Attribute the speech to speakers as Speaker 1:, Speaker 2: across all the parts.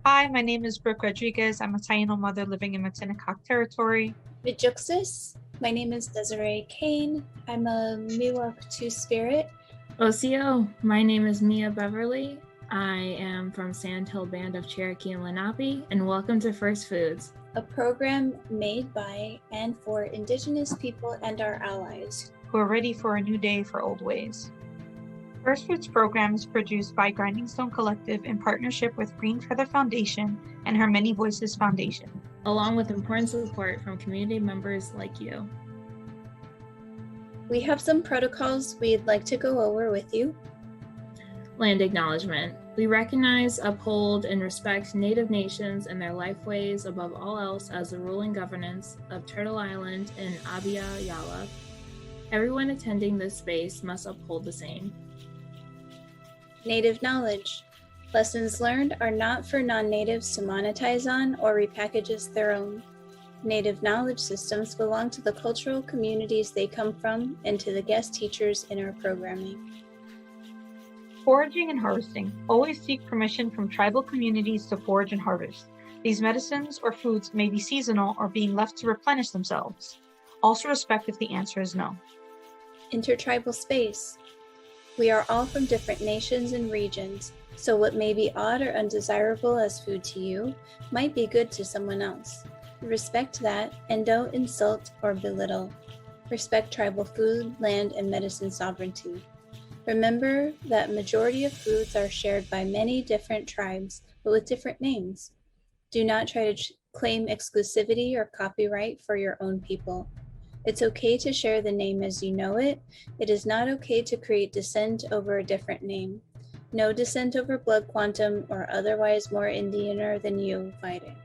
Speaker 1: Hi, my name is Brooke Rodriguez. I'm a Taino mother living in Manzinapkinegego'anaabe territory.
Speaker 2: Mijuxis. My name is Desiree Kane. I'm a Miwok Two-Spirit.
Speaker 3: OCO, my name is Mia Beverly. I am from Sandhill Band of Cherokee and Lenape, and welcome to First Foods,
Speaker 2: a program made by and for Indigenous people and our allies
Speaker 1: who are ready for a new day for old ways. First Foods program is produced by Grinding Stone Collective in partnership with Green Feather Foundation and Her Many Voices Foundation,
Speaker 3: along with important support from community members like you.
Speaker 2: We have some protocols we'd like to go over with you.
Speaker 3: Land acknowledgement. We recognize, uphold, and respect Native nations and their lifeways above all else as the ruling governance of Turtle Island and Abya Yala. Everyone attending this space must uphold the same.
Speaker 2: Native knowledge. Lessons learned are not for non-natives to monetize on or repackage as their own. Native knowledge systems belong to the cultural communities they come from and to the guest teachers in our programming.
Speaker 1: Foraging and harvesting. Always seek permission from tribal communities to forage and harvest. These medicines or foods may be seasonal or being left to replenish themselves. Also respect if the answer is no.
Speaker 2: Intertribal space. We are all from different nations and regions, so what may be odd or undesirable as food to you might be good to someone else. Respect that and don't insult or belittle. Respect tribal food, land, and medicine sovereignty. Remember that majority of foods are shared by many different tribes, but with different names. Do not try to claim exclusivity or copyright for your own people. It's okay to share the name as you know it. It is not okay to create dissent over a different name. No dissent over blood quantum or otherwise more Indianer than you fighting.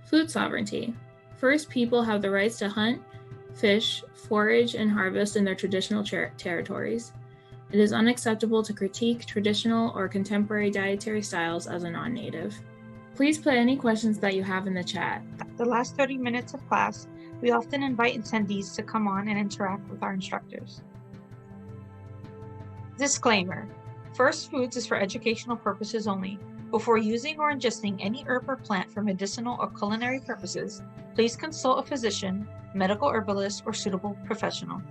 Speaker 3: Food sovereignty. First people have the rights to hunt, fish, forage, and harvest in their traditional territories. It is unacceptable to critique traditional or contemporary dietary styles as a non-native. Please put any questions that you have in the chat.
Speaker 1: The last 30 minutes of class, we often invite attendees to come on and interact with our instructors. Disclaimer: First Foods is for educational purposes only. Before using or ingesting any herb or plant for medicinal or culinary purposes, please consult a physician, medical herbalist, or suitable professional.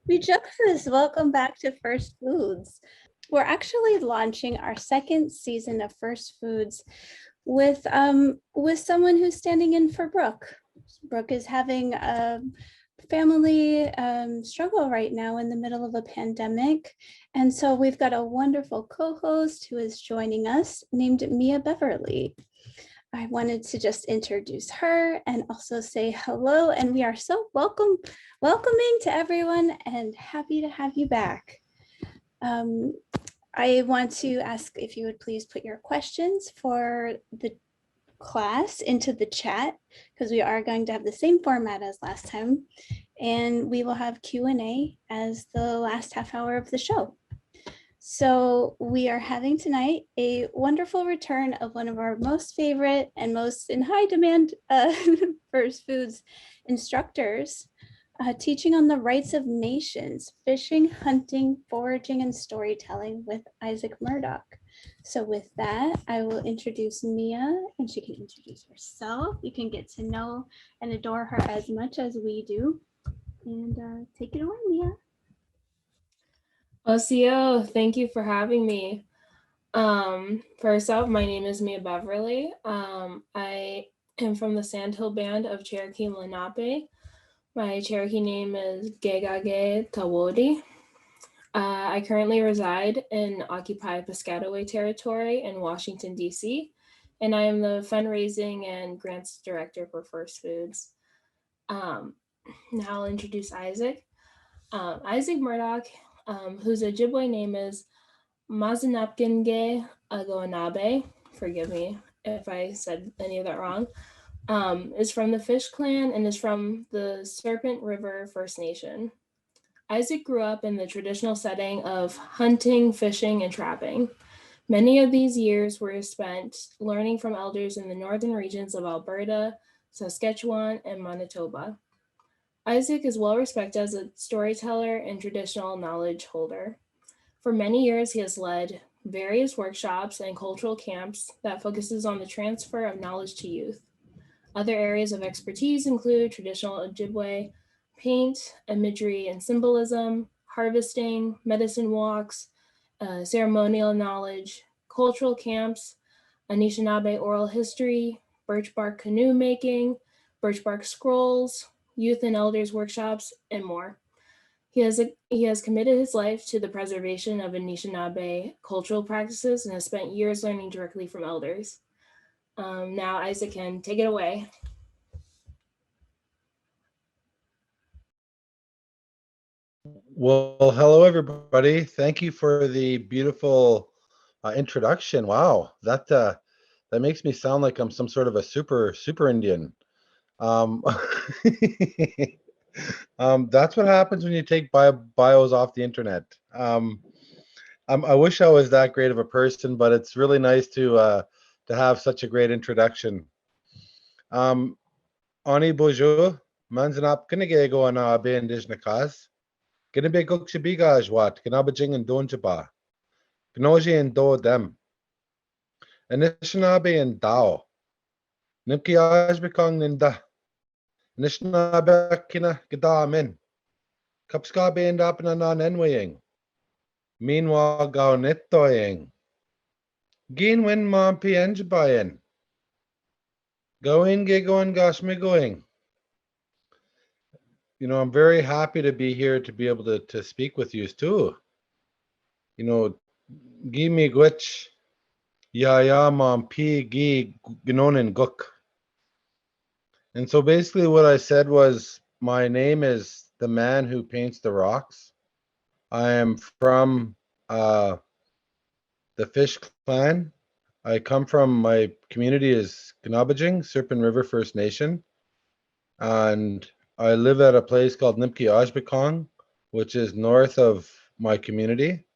Speaker 2: Mijuxis, welcome back to First Foods. We're actually launching our second season of First Foods with someone who's standing in for Brooke. Brooke is having a family struggle right now in the middle of a pandemic. And so we've got a wonderful co-host who is joining us named Mia Beverly. I wanted to just introduce her and also say hello, and we are so welcoming to everyone and happy to have you back. I want to ask if you would please put your questions for the class into the chat, because we are going to have the same format as last time, and we will have Q&A as the last half hour of the show. So we are having tonight a wonderful return of one of our most favorite and most in high demand First Foods instructors, teaching on the rights of nations, fishing, hunting, foraging, and storytelling with Isaac Murdoch. So with that, I will introduce Mia, and she can introduce herself. You can get to know and adore her as much as we do. And take it away, Mia.
Speaker 3: OCO, thank you for having me. First up, my name is Mia Beverly. I am from the Sandhill Band of Cherokee and Lenape. My Cherokee name is Gegage. I currently reside in Occupy Piscataway Territory in Washington, D.C., and I am the fundraising and grants director for First Foods. Now I'll introduce Isaac. Isaac Murdoch, whose Ojibwe name is Manzinapkinegego'anaabe, forgive me if I said any of that wrong, is from the Fish Clan and is from the Serpent River First Nation. Isaac grew up in the traditional setting of hunting, fishing, and trapping. Many of these years were spent learning from elders in the northern regions of Alberta, Saskatchewan, and Manitoba. Isaac is well respected as a storyteller and traditional knowledge holder. For many years, he has led various workshops and cultural camps that focuses on the transfer of knowledge to youth. Other areas of expertise include traditional Ojibwe paint, imagery and symbolism, harvesting, medicine walks, ceremonial knowledge, cultural camps, Anishinaabe oral history, birch bark canoe making, birch bark scrolls, youth and elders workshops, and more. He has committed his life to the preservation of Anishinaabe cultural practices and has spent years learning directly from elders. Now Isaac can take it away.
Speaker 4: Well, hello everybody. Thank you for the beautiful introduction. Wow, that makes me sound like I'm some sort of a super Indian. That's what happens when you take bios off the internet. I wish I was that great of a person, but it's really nice to have such a great introduction. Ani bonjour, Manzinapkinegego'anaabe Indigenous. Ginebe Gukshibigajwat, Ginabajing and Donjaba, Gnoji and Do them, Anishinaabe and Dao, Nimkiajbekong Ninda, Anishinaabekinegego'anaabe, Kapskabe and Apananan Enwaying, Meanwhile Gaunetoying, Ginwin Mompi Enjabayan, Going Gigoan Gashmigoing. You know, I'm very happy to be here to be able to speak with you too. You know, Gimi Gwitch. Ya mom P G Gnonin Guk. And so basically what I said was my name is the man who paints the rocks. I am from the Fish Clan. I come from, my community is Bombgiizhik, Serpent River First Nation. And I live at a place called Manzinapkinegego'anaabe, which is north of my community.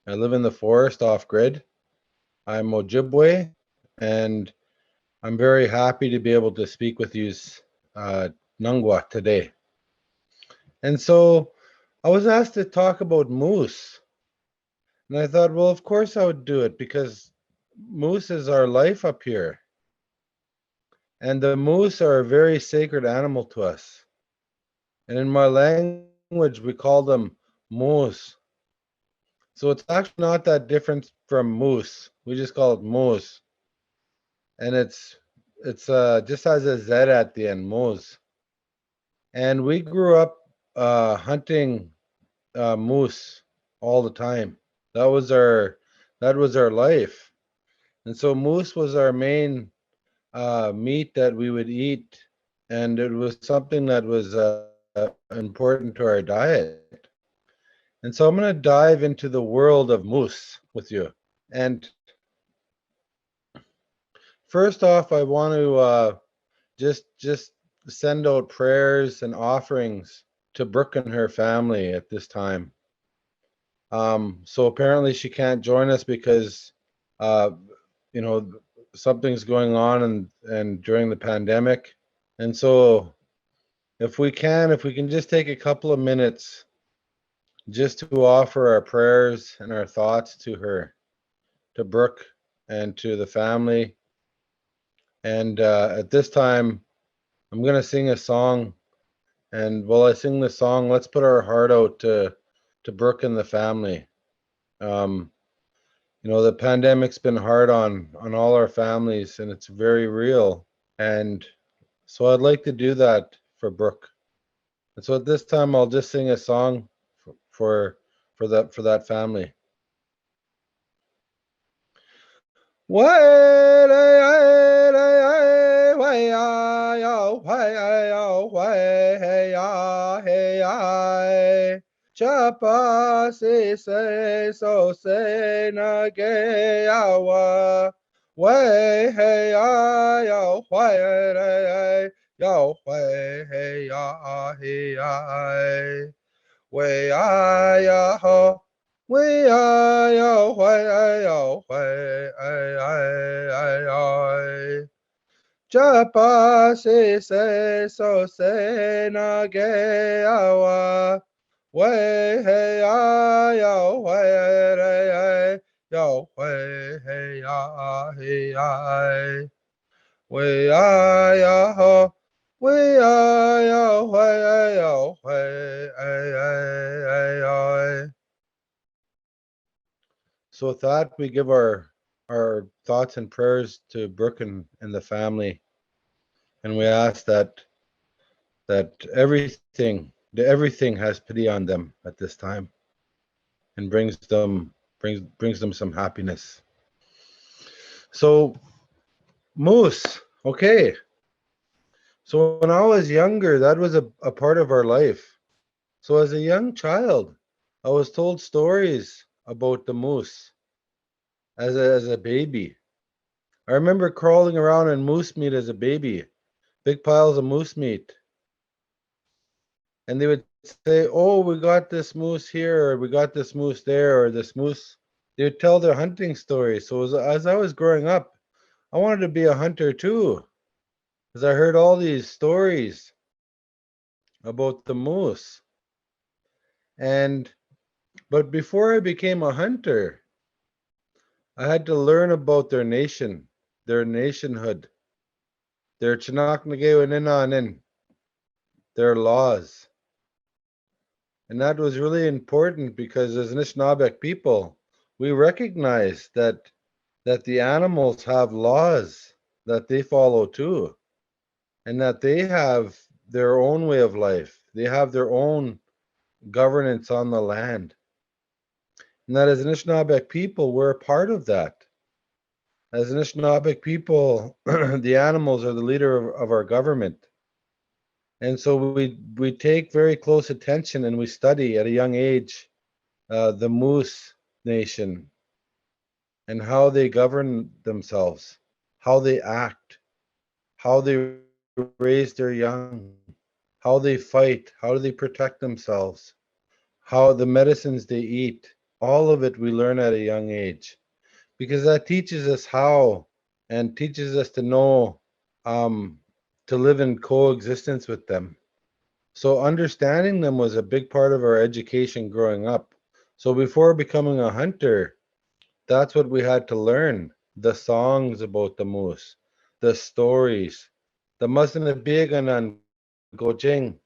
Speaker 4: I live in the forest off grid. I'm Ojibwe, and I'm very happy to be able to speak with you Nungwa today. And so I was asked to talk about moose. And I thought, well, of course I would do it because moose is our life up here. And the moose are a very sacred animal to us. And in my language, we call them moose. So it's actually not that different from moose. We just call it moose. And it's just has a Z at the end, moose. And we grew up hunting moose all the time. That was our life. And so moose was our main meat that we would eat, and it was something that was important to our diet. And so I'm going to dive into the world of moose with you. And first off, I want to just send out prayers and offerings to Brooke and her family at this time. So apparently she can't join us because, you know, something's going on and during the pandemic. And so if we can just take a couple of minutes just to offer our prayers and our thoughts to her, to Brooke and to the family. And at this time, I'm going to sing a song. And while I sing the song, let's put our heart out to Brooke and the family. You know, the pandemic's been hard on all our families, and it's very real. And so I'd like to do that for Brooke. And so at this time, I'll just sing a song for that family. Chapa se so se na ge awa way hey yo why yo why hey ya hey ya way ya ho way yo why yo why Chapa se so se na ge awa way hey yo way yo way hey way ya ho way yo way. So with that, we give our thoughts and prayers to Brooke and the family, and we ask that everything has pity on them at this time, and brings them some happiness. So moose, okay. So when I was younger, that was a part of our life. So as a young child, I was told stories about the moose as a baby. I remember crawling around in moose meat as a baby, big piles of moose meat. And they would say, "Oh, we got this moose here, or we got this moose there, or this moose." They would tell their hunting stories. So as I was growing up, I wanted to be a hunter too, because I heard all these stories about the moose. And but before I became a hunter, I had to learn about their nation, their nationhood, their Chinaknegego'anaabe, their laws. And that was really important because as Anishinaabeg people, we recognize that the animals have laws that they follow too, and that they have their own way of life. They have their own governance on the land. And that as Anishinaabeg people, we're a part of that. As Anishinaabeg people, the animals are the leader of our government. And so we take very close attention and we study at a young age the Moose Nation and how they govern themselves, how they act, how they raise their young, how they fight, how do they protect themselves, how the medicines they eat, all of it we learn at a young age because that teaches us how and teaches us to know to live in coexistence with them. So understanding them was a big part of our education growing up. So before becoming a hunter, that's what we had to learn. The songs about the moose, the stories, the Manzinapkinegego'anaabe,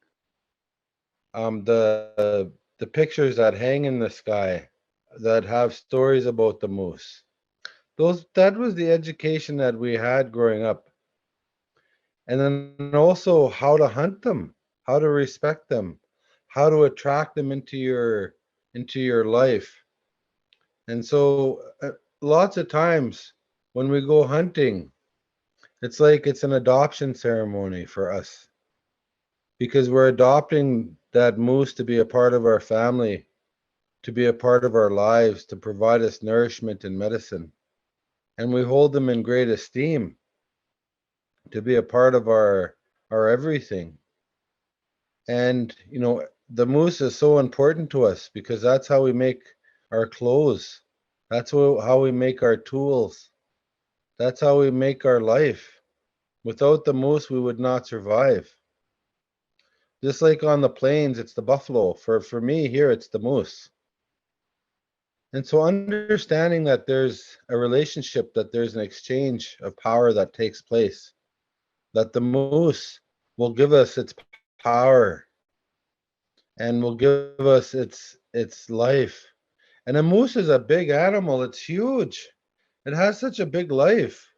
Speaker 4: the pictures that hang in the sky that have stories about the moose. That was the education that we had growing up. And then also how to hunt them, how to respect them, how to attract them into your life. And so lots of times when we go hunting, it's like it's an adoption ceremony for us because we're adopting that moose to be a part of our family, to be a part of our lives, to provide us nourishment and medicine. And we hold them in great esteem to be a part of our everything. And you know, the moose is so important to us because that's how we make our clothes. That's how we make our tools. That's how we make our life. Without the moose, we would not survive. Just like on the plains, it's the buffalo. For me here, it's the moose. And so understanding that there's a relationship, that there's an exchange of power that takes place, that the moose will give us its power and will give us its life And a moose is a big animal. It's huge. It has such a big life.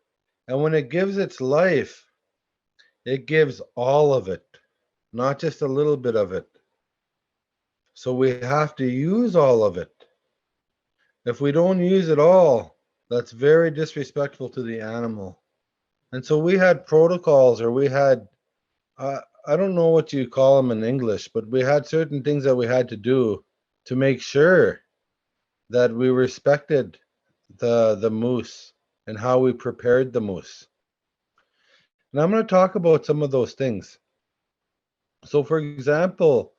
Speaker 4: And when it gives its life, it gives all of it, not just a little bit of it. So we have to use all of it. If we don't use it all, that's very disrespectful to the animal. And so we had protocols, or we had, I don't know what you call them in English, but we had certain things that we had to do to make sure that we respected the moose and how we prepared the moose. And I'm going to talk about some of those things. So, for example,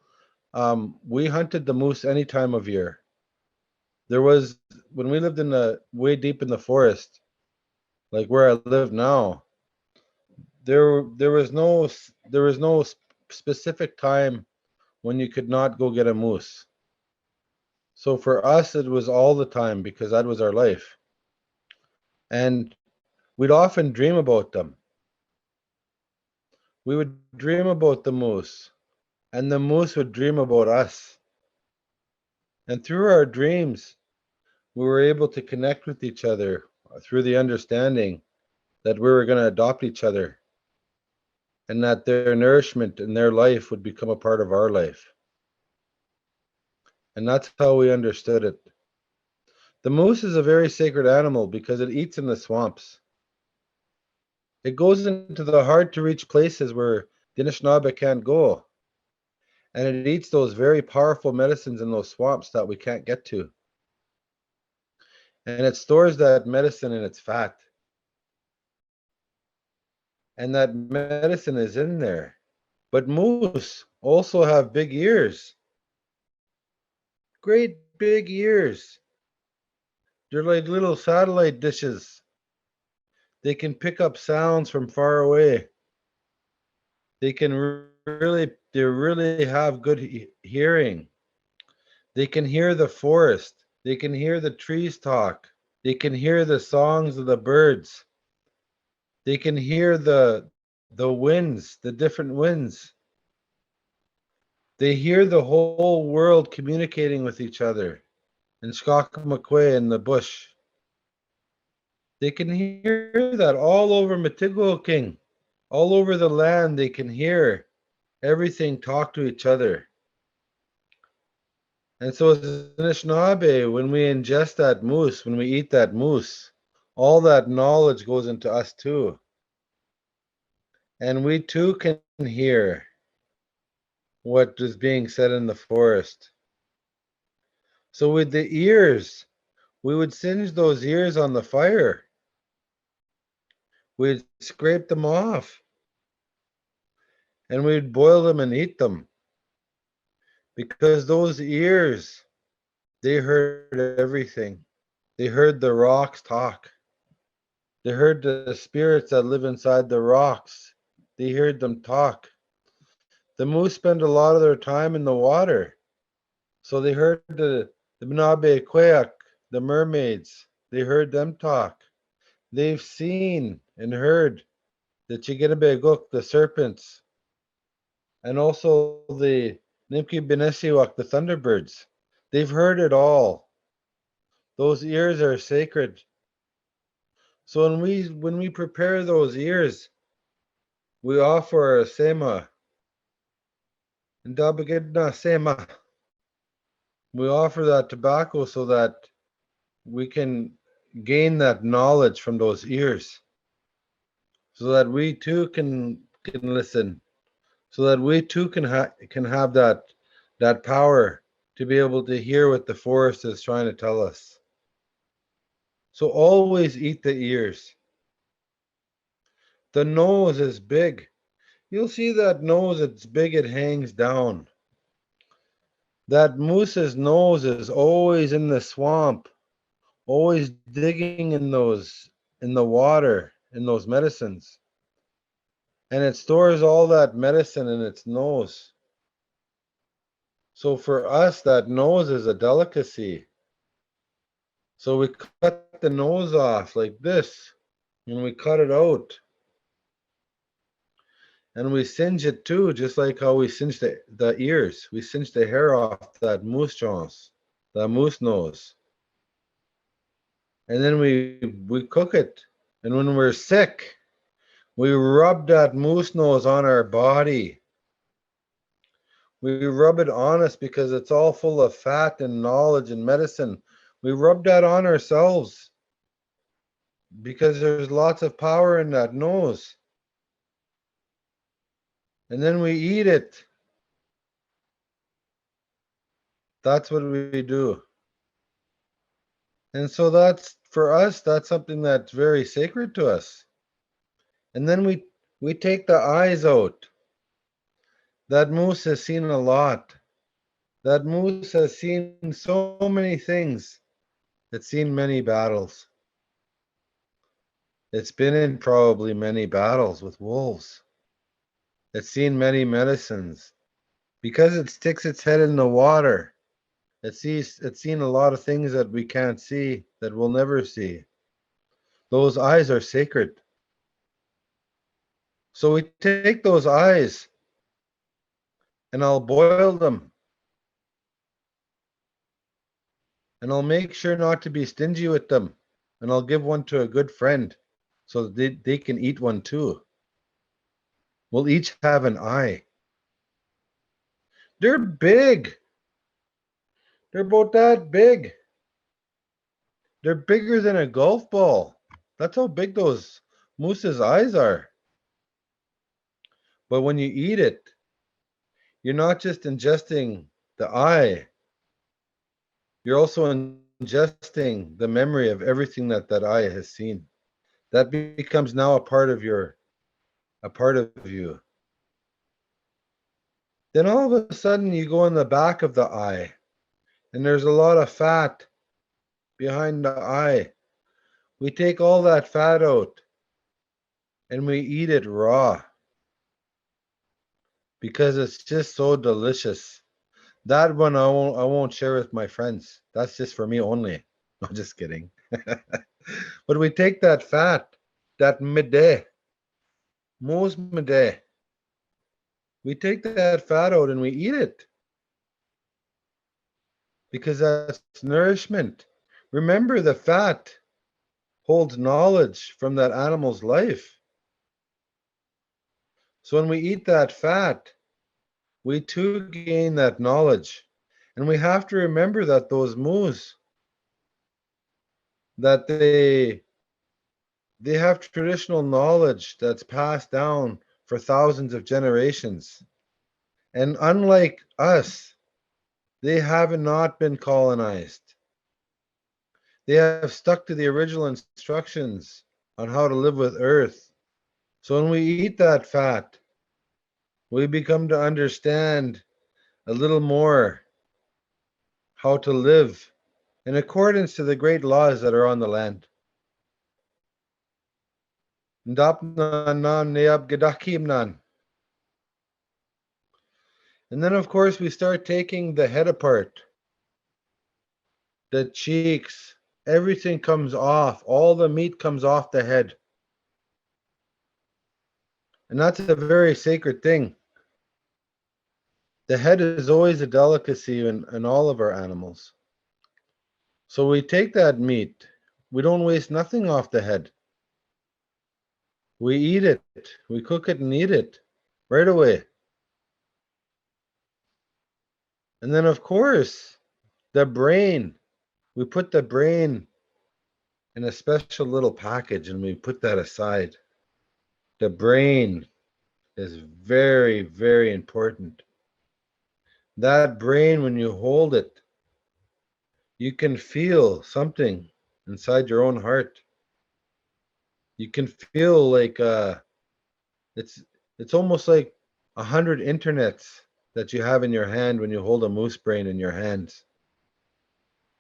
Speaker 4: we hunted the moose any time of year. There was, when we lived in the way deep in the forest, like where I live now, there was no specific time when you could not go get a moose. So for us, it was all the time because that was our life. And we'd often dream about them. We would dream about the moose, and the moose would dream about us. And through our dreams, we were able to connect with each other through the understanding that we were going to adopt each other and that their nourishment and their life would become a part of our life. And that's how we understood it. The moose is a very sacred animal because it eats in the swamps. It goes into the hard to reach places where the Anishinaabe can't go. And it eats those very powerful medicines in those swamps that we can't get to. And it stores that medicine in its fat. And that medicine is in there. But moose also have big ears. Great big ears. They're like little satellite dishes. They can pick up sounds from far away. They can really have good hearing. They can hear the forest. They can hear the trees talk. They can hear the songs of the birds. They can hear the winds, the different winds. They hear the whole world communicating with each other in Skakamakwe in the bush. They can hear that all over Matigo, all over the land. They can hear everything talk to each other. And so as Anishinaabe, when we ingest that moose, when we eat that moose, all that knowledge goes into us too. And we too can hear what is being said in the forest. So with the ears, we would singe those ears on the fire. We'd scrape them off. And we'd boil them and eat them. Because those ears, they heard everything. They heard the rocks talk. They heard the spirits that live inside the rocks. They heard them talk. The moose spend a lot of their time in the water. So they heard the Bnabe Kweak, the mermaids. They heard them talk. They've seen and heard the Chigenabegook, the serpents, and also the Nimki-Benesiwak, the thunderbirds. They've heard it all. Those ears are sacred. So when we prepare those ears, we offer a sema. And Dabagidna sema. We offer that tobacco so that we can gain that knowledge from those ears. So that we too can listen. So that we too can have that power to be able to hear what the forest is trying to tell us. So always eat the ears. The nose is big. You'll see that nose, it's big, it hangs down. That moose's nose is always in the swamp, always digging in the water, in those medicines. And it stores all that medicine in its nose. So for us, that nose is a delicacy. So we cut the nose off like this, and we cut it out. And we singe it too, just like how we singe the ears. We singe the hair off that moose jaws, the moose nose. And then we cook it. And when we're sick, we rub that moose nose on our body. We rub it on us because it's all full of fat and knowledge and medicine. We rub that on ourselves because there's lots of power in that nose. And then we eat it. That's what we do. And so that's, for us, that's something that's very sacred to us. And then we take the eyes out. That moose has seen a lot. That moose has seen so many things. It's seen many battles. It's been in probably many battles with wolves. It's seen many medicines. Because it sticks its head in the water, it's seen a lot of things that we can't see, that we'll never see. Those eyes are sacred. So we take those eyes and I'll boil them. And I'll make sure not to be stingy with them. And I'll give one to a good friend so that they can eat one too. We'll each have an eye. They're big. They're about that big. They're bigger than a golf ball. That's how big those moose's eyes are. But when you eat it, you're not just ingesting the eye, you're also ingesting the memory of everything that that eye has seen. That becomes now a part of you. Then all of a sudden you go in the back of the eye, and there's a lot of fat behind the eye. We take all that fat out and we eat it raw because it's just so delicious. That one I won't share with my friends. That's just for me only. No, just kidding. But we take that fat, that midday, moose midday. We take that fat out and we eat it because that's nourishment. Remember, the fat holds knowledge from that animal's life. So when we eat that fat, we too gain that knowledge. And we have to remember that those moose, that they have traditional knowledge that's passed down for thousands of generations. And unlike us, they have not been colonized. They have stuck to the original instructions on how to live with Earth. So when we eat that fat, we become to understand a little more how to live in accordance to the great laws that are on the land. And then, of course, we start taking the head apart, the cheeks, everything comes off, all the meat comes off the head. And that's a very sacred thing. The head is always a delicacy in all of our animals. So we take that meat, we don't waste nothing off the head. We eat it, we cook it and eat it right away. And then, of course, the brain, we put the brain in a special little package and we put that aside. The brain is very, very important. That brain, when you hold it, you can feel something inside your own heart. You can feel like it's almost like 100 internets that you have in your hand when you hold a moose brain in your hands.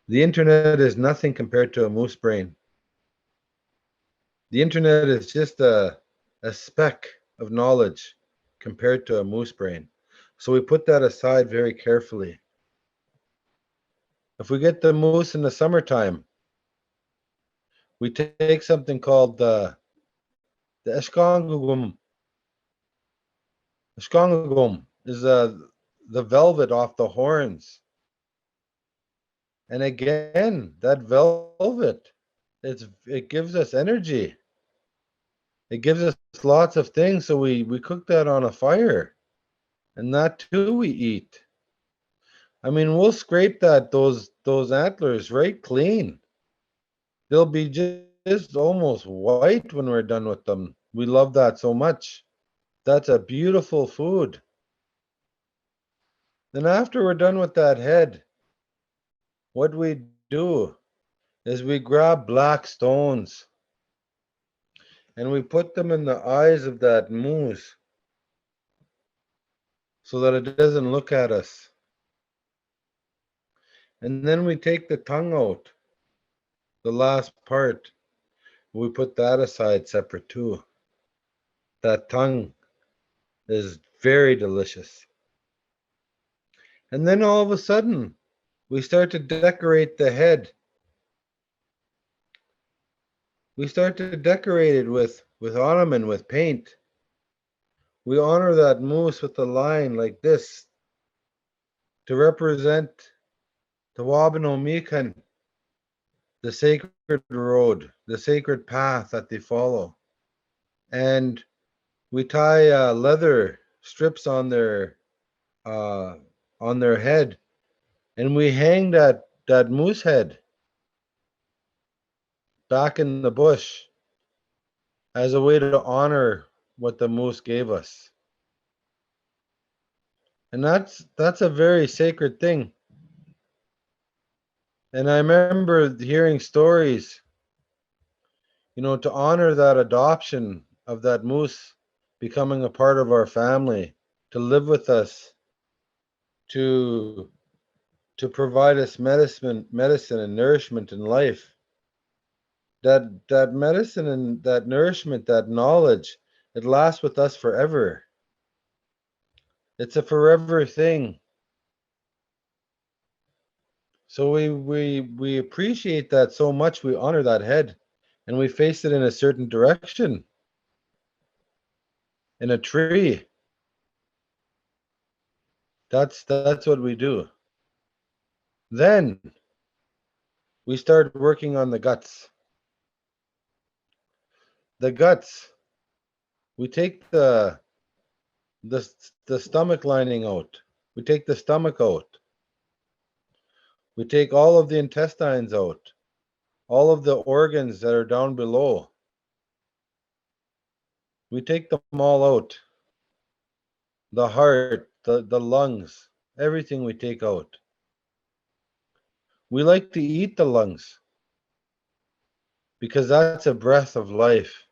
Speaker 4: The internet is nothing compared to a moose brain. The internet is just a speck of knowledge compared to a moose brain. So we put that aside very carefully. If we get the moose in the summertime, we take something called the eshkangugum. Eshkangugum is the velvet off the horns. And again, that velvet, it gives us energy. It gives us lots of things. So we cook that on a fire, and that too we eat. I mean, we'll scrape those antlers right clean. They'll be just almost white when we're done with them. We love that so much. That's a beautiful food. Then after we're done with that head, what we do is we grab black stones and we put them in the eyes of that moose so that it doesn't look at us. And then we take the tongue out, the last part. We put that aside separate too. That tongue is very delicious. And then all of a sudden, we start to decorate the head. We start to decorate it with ornament, with paint. We honor that moose with a line like this to represent the Wabanamikan, the sacred road, the sacred path that they follow. And we tie leather strips uh, on their head, and we hang that moose head back in the bush as a way to honor what the moose gave us. And that's a very sacred thing. And I remember hearing stories, to honor that adoption of that moose becoming a part of our family, to live with us, to to provide us medicine and nourishment in life. That medicine and that nourishment, that knowledge, it lasts with us forever. It's a forever thing. So we appreciate that so much. We honor that head, and we face it in a certain direction, in a tree. That's what we do. Then we start working on the guts. The guts. We take the the stomach lining out. We take the stomach out. We take all of the intestines out, all of the organs that are down below. We take them all out. The heart, the lungs, everything we take out. We like to eat the lungs because that's a breath of life.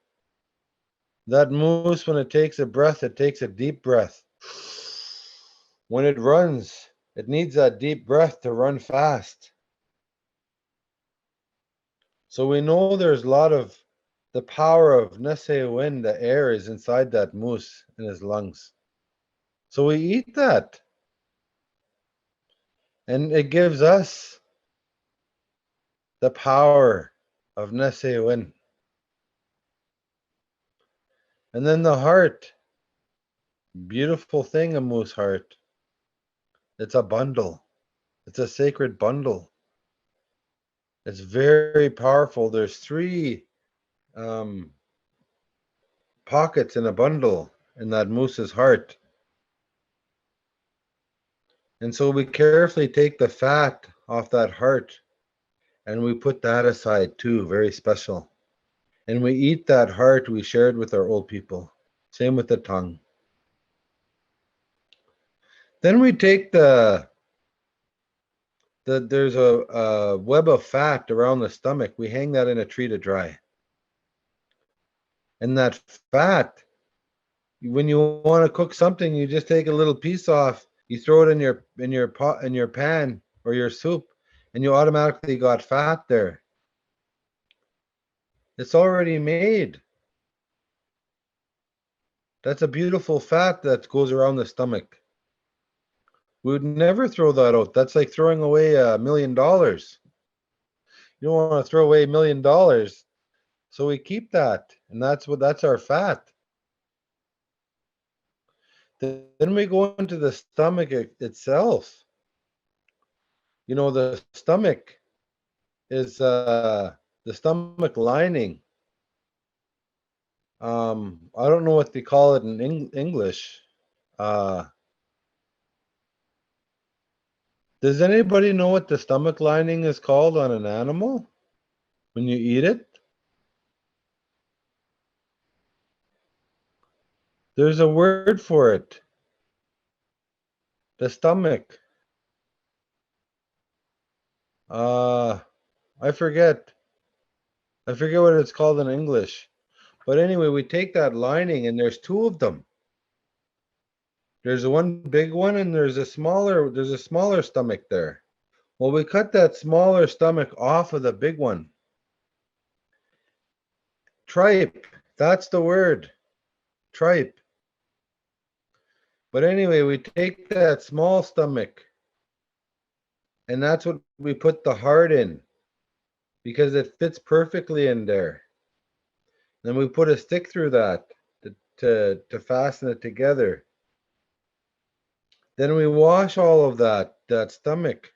Speaker 4: That moose, when it takes a breath, it takes a deep breath. When it runs, it needs that deep breath to run fast. So we know there's a lot of the power of Nesewin, the air is inside that moose in his lungs. So we eat that. And it gives us the power of Nesewin. And then the heart, beautiful thing, a moose heart. It's a bundle. It's a sacred bundle. It's very powerful. There's 3 pockets in a bundle in that moose's heart. And so we carefully take the fat off that heart and we put that aside too, very special. And we eat that heart we shared with our old people. Same with the tongue. Then we take there's a web of fat around the stomach. We hang that in a tree to dry. And that fat, when you want to cook something, you just take a little piece off, you throw it in your pot, in your pan or your soup, and you automatically got fat there. It's already made. That's a beautiful fat that goes around the stomach. We would never throw that out. That's like throwing away $1 million. You don't want to throw away $1 million. So we keep that, and that's our fat. Then we go into the stomach itself. You know, the stomach is the stomach lining. I don't know what they call it in English. Does anybody know what the stomach lining is called on an animal when you eat it? There's a word for it. The stomach. I forget. I forget what it's called in English. But anyway, we take that lining and there's two of them. There's one big one and there's a smaller stomach there. Well, we cut that smaller stomach off of the big one. Tripe, that's the word. Tripe. But anyway, we take that small stomach and that's what we put the heart in because it fits perfectly in there. Then we put a stick through that to fasten it together. Then we wash all of that stomach,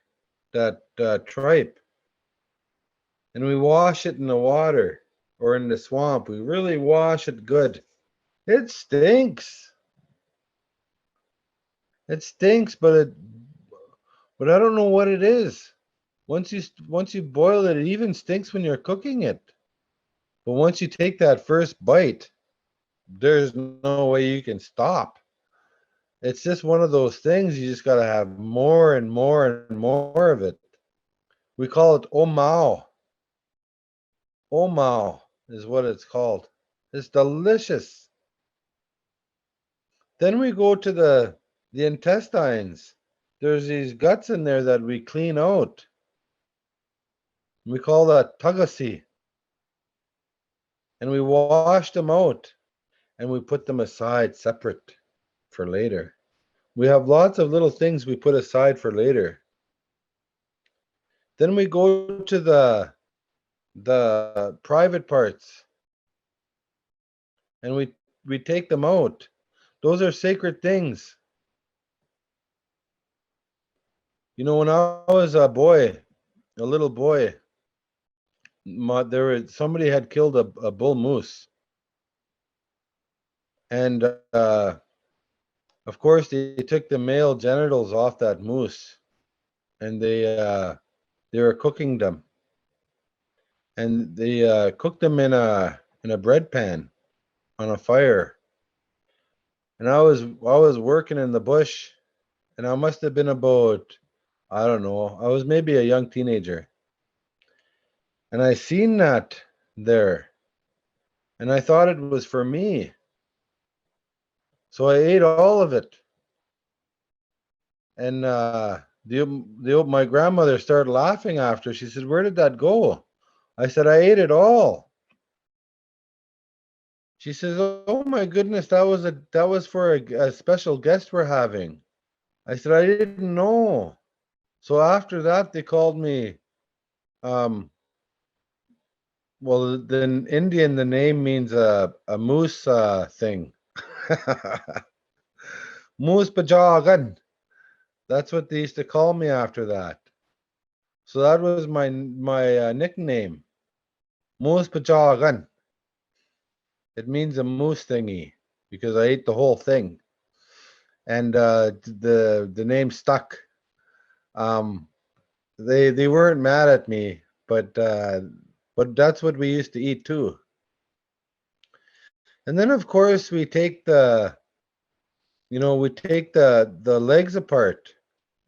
Speaker 4: that tripe, and we wash it in the water or in the swamp. We really wash it good. It stinks. It stinks, but I don't know what it is. Once you boil it, it even stinks when you're cooking it. But once you take that first bite, there's no way you can stop. It's just one of those things you just got to have more and more and more of it. We call it omao. Omao is what it's called. It's delicious. Then we go to the intestines. There's these guts in there that we clean out. We call that tagasi. And we wash them out and we put them aside separate for later. We have lots of little things we put aside for later. Then we go to the private parts and we take them out. Those are sacred things. You know, when I was a little boy, somebody had killed a bull moose. And of course, they took the male genitals off that moose, and they were cooking them, and they cooked them in a bread pan on a fire. And I was working in the bush, and I must have been about, I don't know, I was maybe a young teenager, and I seen that there, and I thought it was for me. So I ate all of it. And my grandmother started laughing after. She said, "Where did that go?" I said, "I ate it all." She says, "Oh my goodness, that was for a special guest we're having." I said, "I didn't know." So after that, they called me, well, in Indian, the name means a moose thing. Moose Bajagan. That's what they used to call me after that. So that was my nickname, Moose Bajagan. It means a moose thingy because I ate the whole thing, and the name stuck. They weren't mad at me, but that's what we used to eat too. And then of course we take the legs apart.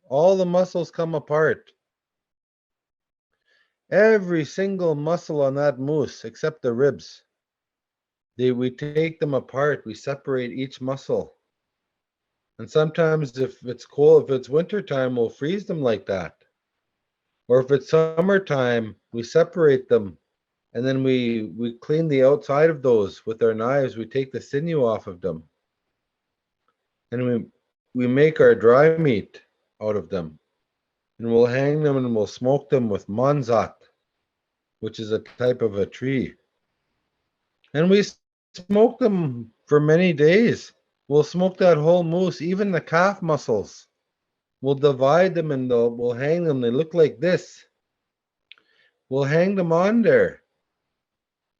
Speaker 4: All the muscles come apart. Every single muscle on that moose except the ribs. We take them apart. We separate each muscle. And sometimes if it's cold, if it's winter time, we'll freeze them like that. Or if it's summertime, we separate them and then we clean the outside of those with our knives. We take the sinew off of them. And we make our dry meat out of them. And we'll hang them and we'll smoke them with manzat, which is a type of a tree. And we smoke them for many days. We'll smoke that whole moose, even the calf muscles. We'll divide them and we'll hang them. They look like this. We'll hang them on there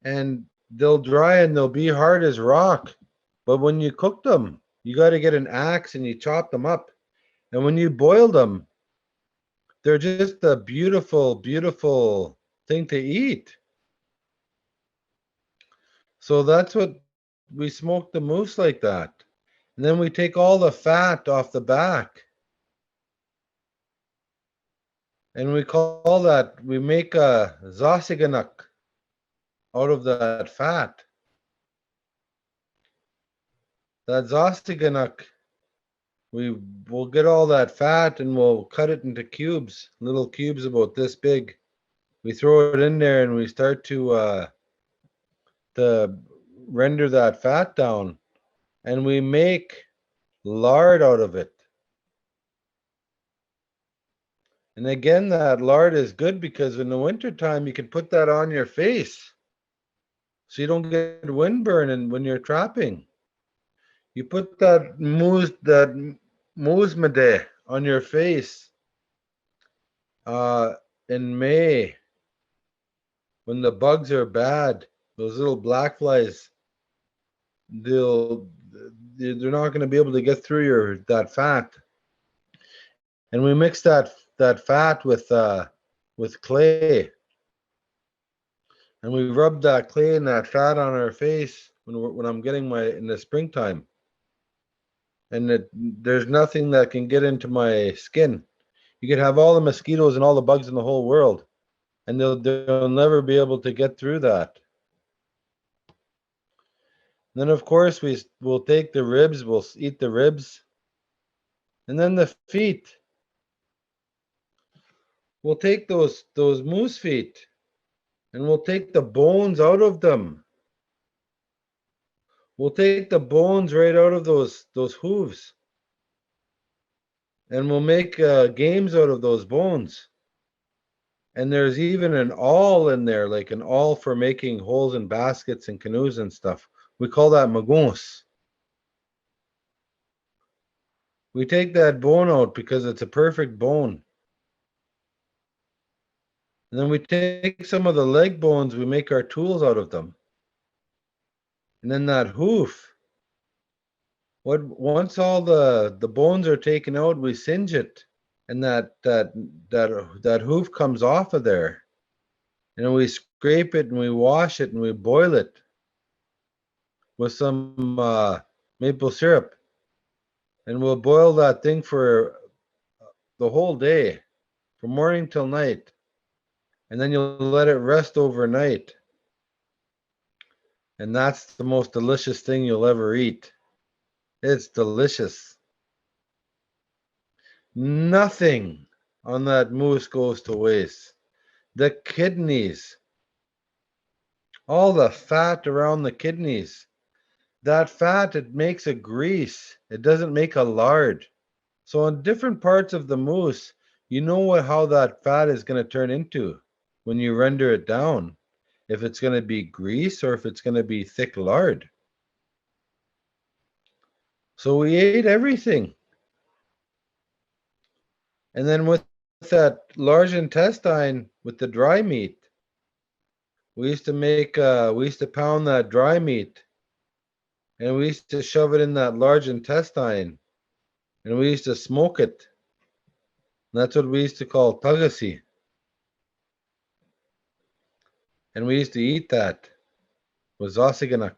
Speaker 4: and they'll dry and they'll be hard as rock. But when you cook them, you got to get an axe and you chop them up. And when you boil them, they're just a beautiful, beautiful thing to eat. So that's what we smoke the moose like that. And then we take all the fat off the back. And we call that, we make a zosiganak out of that fat. That zosiganak, we'll get all that fat and we'll cut it into cubes, little cubes about this big. We throw it in there and we start to render that fat down, and we make lard out of it. And again, that lard is good because in the wintertime you can put that on your face so you don't get windburn and when you're trapping. You put that moosmede on your face in May when the bugs are bad, those little black flies, they're not going to be able to get through that fat. And we mix that fat with clay, and we rub that clay and that fat on our face when I'm getting in the springtime. And there's nothing that can get into my skin. You could have all the mosquitoes and all the bugs in the whole world, and they'll never be able to get through that. Then of course we'll take the ribs, we'll eat the ribs, and then the feet. We'll take those moose feet and we'll take the bones out of them. We'll take the bones right out of those hooves. And we'll make games out of those bones. And there's even an awl in there, like an awl for making holes in baskets and canoes and stuff. We call that magoos. We take that bone out because it's a perfect bone. And then we take some of the leg bones, we make our tools out of them. And then that hoof, once all the bones are taken out, we singe it, and that hoof comes off of there. And we scrape it and we wash it and we boil it with some maple syrup. And we'll boil that thing for the whole day, from morning till night. And then you'll let it rest overnight. And that's the most delicious thing you'll ever eat. It's delicious. Nothing on that moose goes to waste. The kidneys, all the fat around the kidneys. That fat, it makes a grease. It doesn't make a lard. So in different parts of the moose, you know how that fat is going to turn into when you render it down. If it's going to be grease or if it's going to be thick lard. So we ate everything. And then with that large intestine, with the dry meat, we used to pound that dry meat and we used to shove it in that large intestine and we used to smoke it. And that's what we used to call tagasi. And we used to eat that with zosiganak.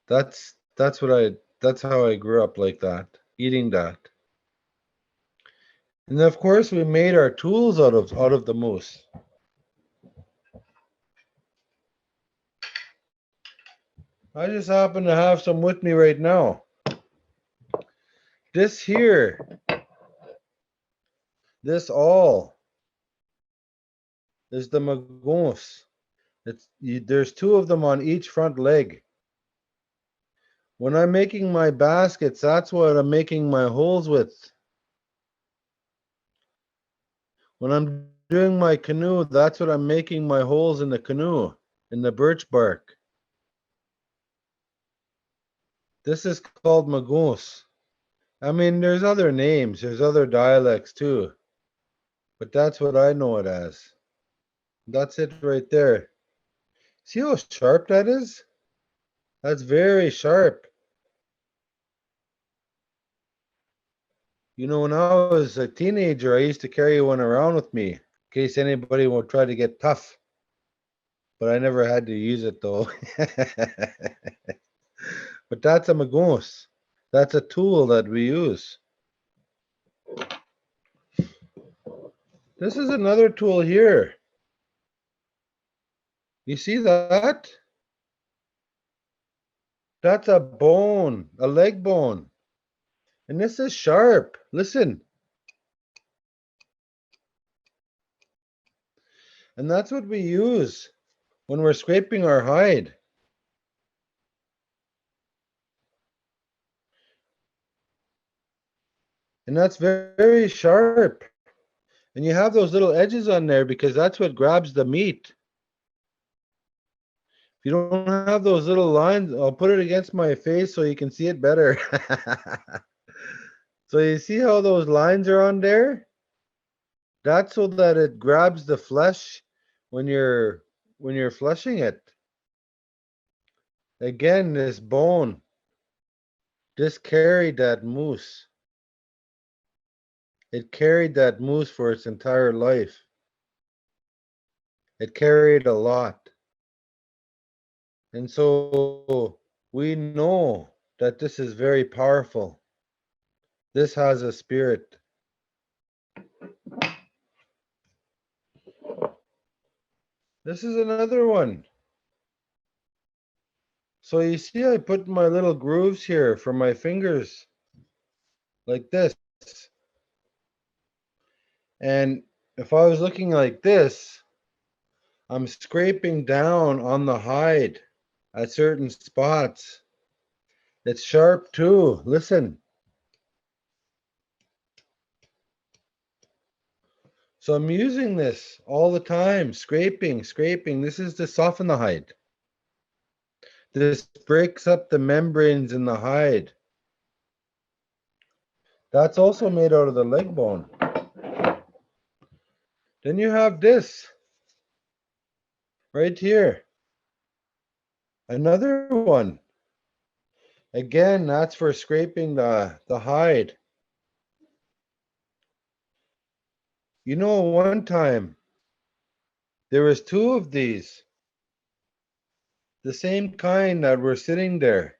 Speaker 4: That's how I grew up, like that, eating that. And of course we made our tools out of the moose. I just happen to have some with me right now. This here, this all is the magoos. There's two of them on each front leg. When I'm making my baskets, that's what I'm making my holes with. When I'm doing my canoe, that's what I'm making my holes in the canoe, in the birch bark. This is called magoos. I mean, there's other names, there's other dialects too, but that's what I know it as. That's it right there. See how sharp that is? That's very sharp. You know, when I was a teenager, I used to carry one around with me in case anybody would try to get tough. But I never had to use it though. But that's a magoos. That's a tool that we use. This is another tool here. You see that? That's a bone, a leg bone. And this is sharp. Listen. And that's what we use when we're scraping our hide. And that's very, very sharp. And you have those little edges on there because that's what grabs the meat. If you don't have those little lines, I'll put it against my face so you can see it better. So you see how those lines are on there? That's so that it grabs the flesh when you're fleshing it. Again, this bone just carried that moose. It carried that moose for its entire life. It carried a lot. And so we know that this is very powerful. This has a spirit. This is another one. So you see, I put my little grooves here for my fingers like this. And if I was looking like this, I'm scraping down on the hide at certain spots. It's sharp too. Listen. So I'm using this all the time, scraping. This is to soften the hide. This breaks up the membranes in the hide. That's also made out of the leg bone. Then you have this right here. Another one. Again, that's for scraping the hide. You know, one time there was two of these, the same kind that were sitting there.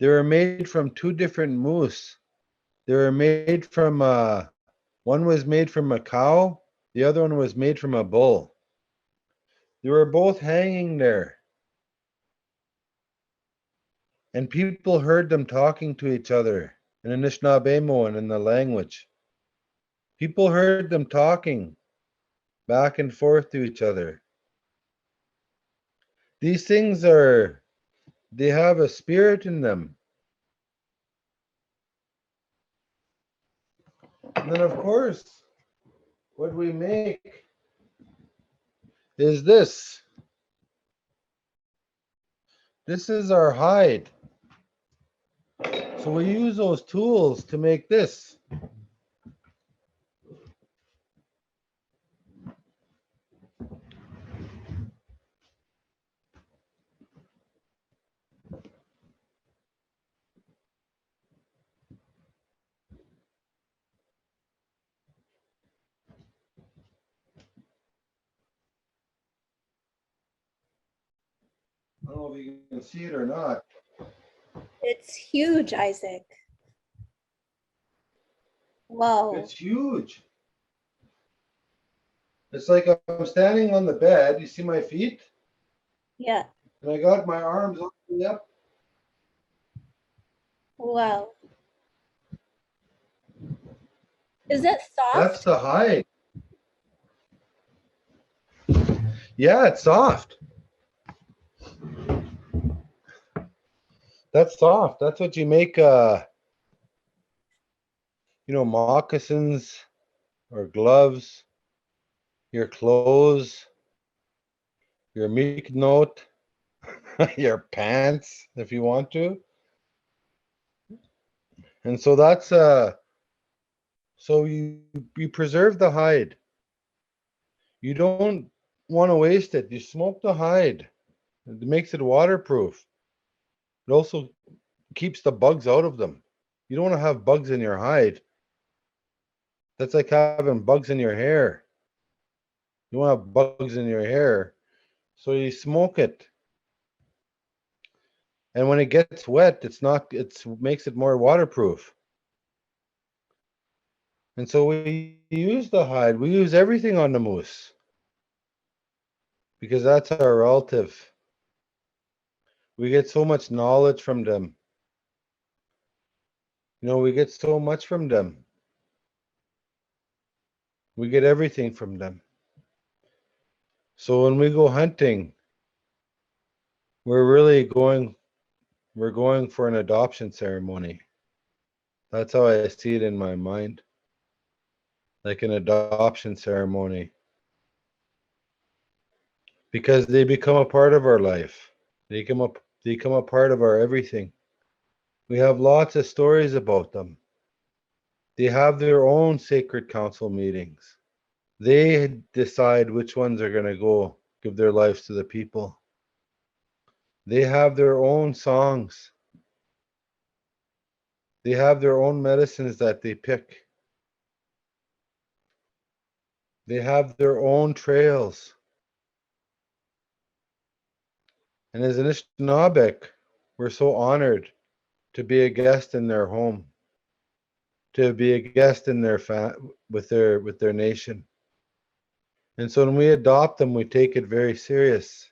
Speaker 4: They were made from two different moose. They were made from one was made from a cow, the other one was made from a bull. They were both hanging there. And people heard them talking to each other in Anishinaabe and in the language. People heard them talking back and forth to each other. These things they have a spirit in them. And then, of course, what we make is this. This is our hide. So we use those tools to make this. I don't know if you can see it or not.
Speaker 2: It's huge, Isaac. Whoa.
Speaker 4: It's huge. It's like I'm standing on the bed. You see my feet?
Speaker 2: Yeah.
Speaker 4: And I got my arms all the way up.
Speaker 2: Wow. Is that soft?
Speaker 4: That's the hide. Yeah, it's soft. That's soft. That's what you make moccasins or gloves, your clothes, your meat note, your pants, if you want to. And so that's so you preserve the hide. You don't want to waste it. You smoke the hide. It makes it waterproof. It also keeps the bugs out of them. You don't want to have bugs in your hide. That's like having bugs in your hair. You want to have bugs in your hair, so you smoke it. And when it gets wet, it makes it more waterproof. And so we use the hide. We use everything on the moose because that's our relative. We get so much knowledge from them. We get so much from them. We get everything from them. So when we go hunting, we're going for an adoption ceremony. That's how I see it in my mind. Like an adoption ceremony. Because they become a part of our life. They become a part of our everything. We have lots of stories about them. They have their own sacred council meetings. They decide which ones are going to go give their lives to the people. They have their own songs. They have their own medicines that they pick. They have their own trails. And as Anishinaabeg, we're so honored to be a guest in their home, to be a guest in their with their nation. And so when we adopt them, we take it very serious.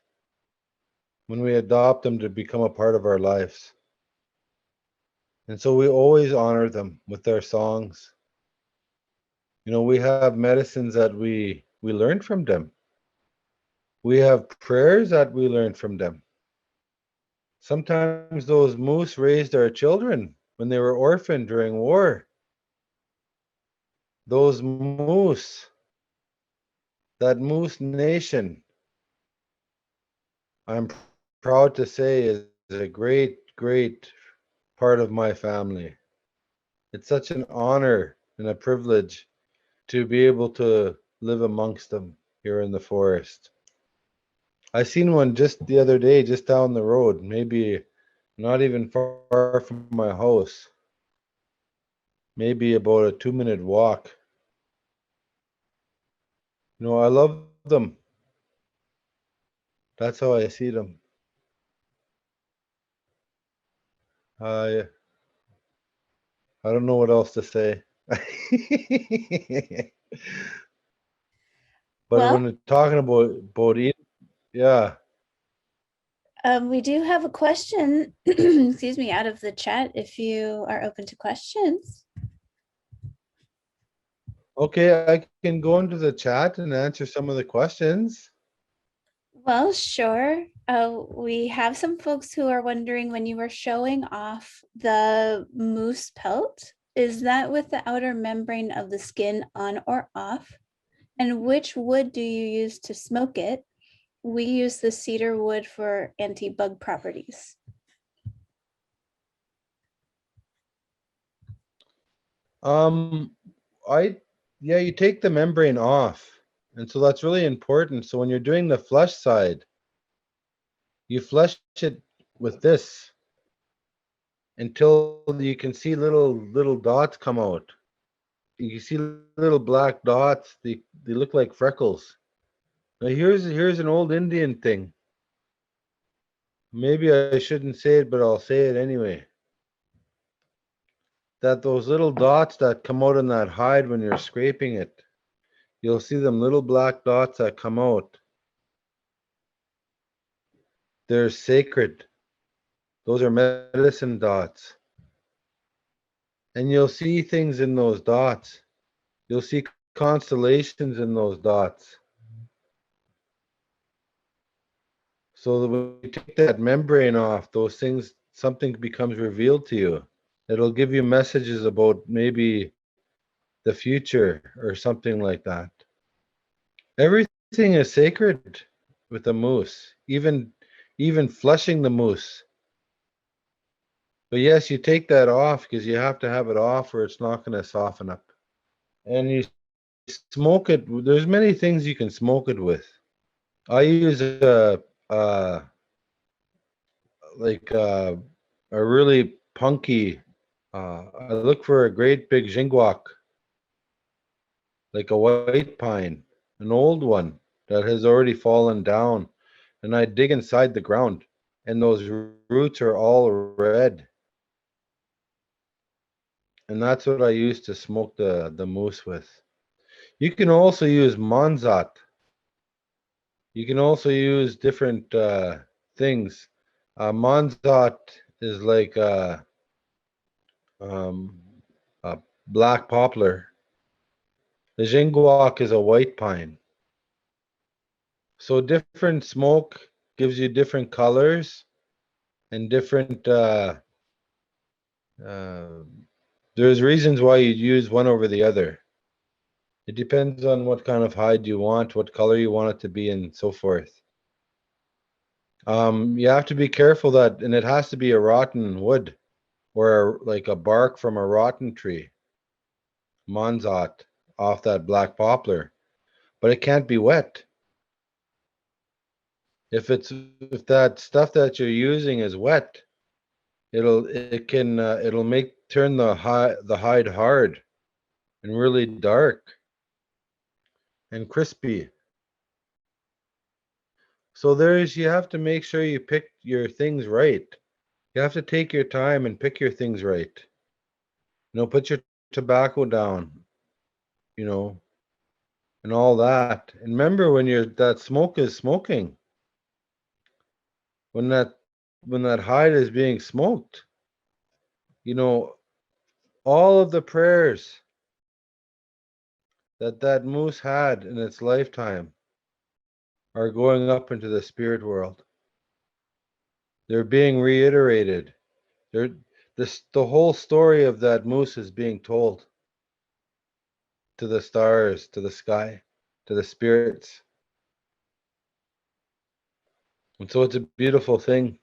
Speaker 4: When we adopt them to become a part of our lives. And so we always honor them with our songs. We have medicines that we learned from them. We have prayers that we learned from them. Sometimes those moose raised our children when they were orphaned during war. Those moose, that moose nation, I'm proud to say is a great, great part of my family. It's such an honor and a privilege to be able to live amongst them here in the forest. I seen one just the other day, just down the road, maybe not even far from my house, maybe about a 2-minute walk. I love them. That's how I see them. I I don't know what else to say. But
Speaker 2: Well,
Speaker 4: when we're talking about eating, yeah.
Speaker 2: we do have a question, excuse me, out of the chat if you are open to questions.
Speaker 4: Okay, I can go into the chat and answer some of the questions.
Speaker 2: Well, sure. We have some folks who are wondering when you were showing off the moose pelt, is that with the outer membrane of the skin on or off? And which wood do you use to smoke it? We use the cedar wood for anti-bug properties.
Speaker 4: I Yeah, you take the membrane off. And so that's really important. So when you're doing the flesh side, you flesh it with this until you can see little dots come out. You see little black dots. They look like freckles. Now here's an old Indian thing. Maybe I shouldn't say it, but I'll say it anyway. That those little dots that come out in that hide when you're scraping it, you'll see them little black dots that come out. They're sacred. Those are medicine dots. And you'll see things in those dots. You'll see constellations in those dots. So that when you take that membrane off, those things, something becomes revealed to you. It'll give you messages about maybe the future or something like that. Everything is sacred with a moose, even fleshing the moose. But yes, you take that off because you have to have it off or it's not going to soften up. And you smoke it. There's many things you can smoke it with. I use uh like a really punky. I look for a great big jingwok, like a white pine, an old one that has already fallen down, and I dig inside the ground, and those roots are all red, and that's what I use to smoke the moose with. You can also use manzat. You can also use different things. Manzat is like um, a black poplar. The jingwok is a white pine. So different smoke gives you different colors and different. Uh, there's reasons why you use one over the other. It depends on what kind of hide you want, what color you want it to be, and so forth. You have to be careful that, and it has to be a rotten wood or like a bark from a rotten tree, manzat, off that black poplar. But it can't be wet. If that stuff that you're using is wet, it'll make turn the hide hard and really dark and crispy. So you have to make sure you pick your things right. You have to take your time and pick your things right. Put your tobacco down, you know, and all that. And remember when that smoke is smoking, when that hide is being smoked, you know, all of the prayers that moose had in its lifetime are going up into the spirit world. They're being reiterated. The whole story of that moose is being told to the stars, to the sky, to the spirits. And so it's a beautiful thing.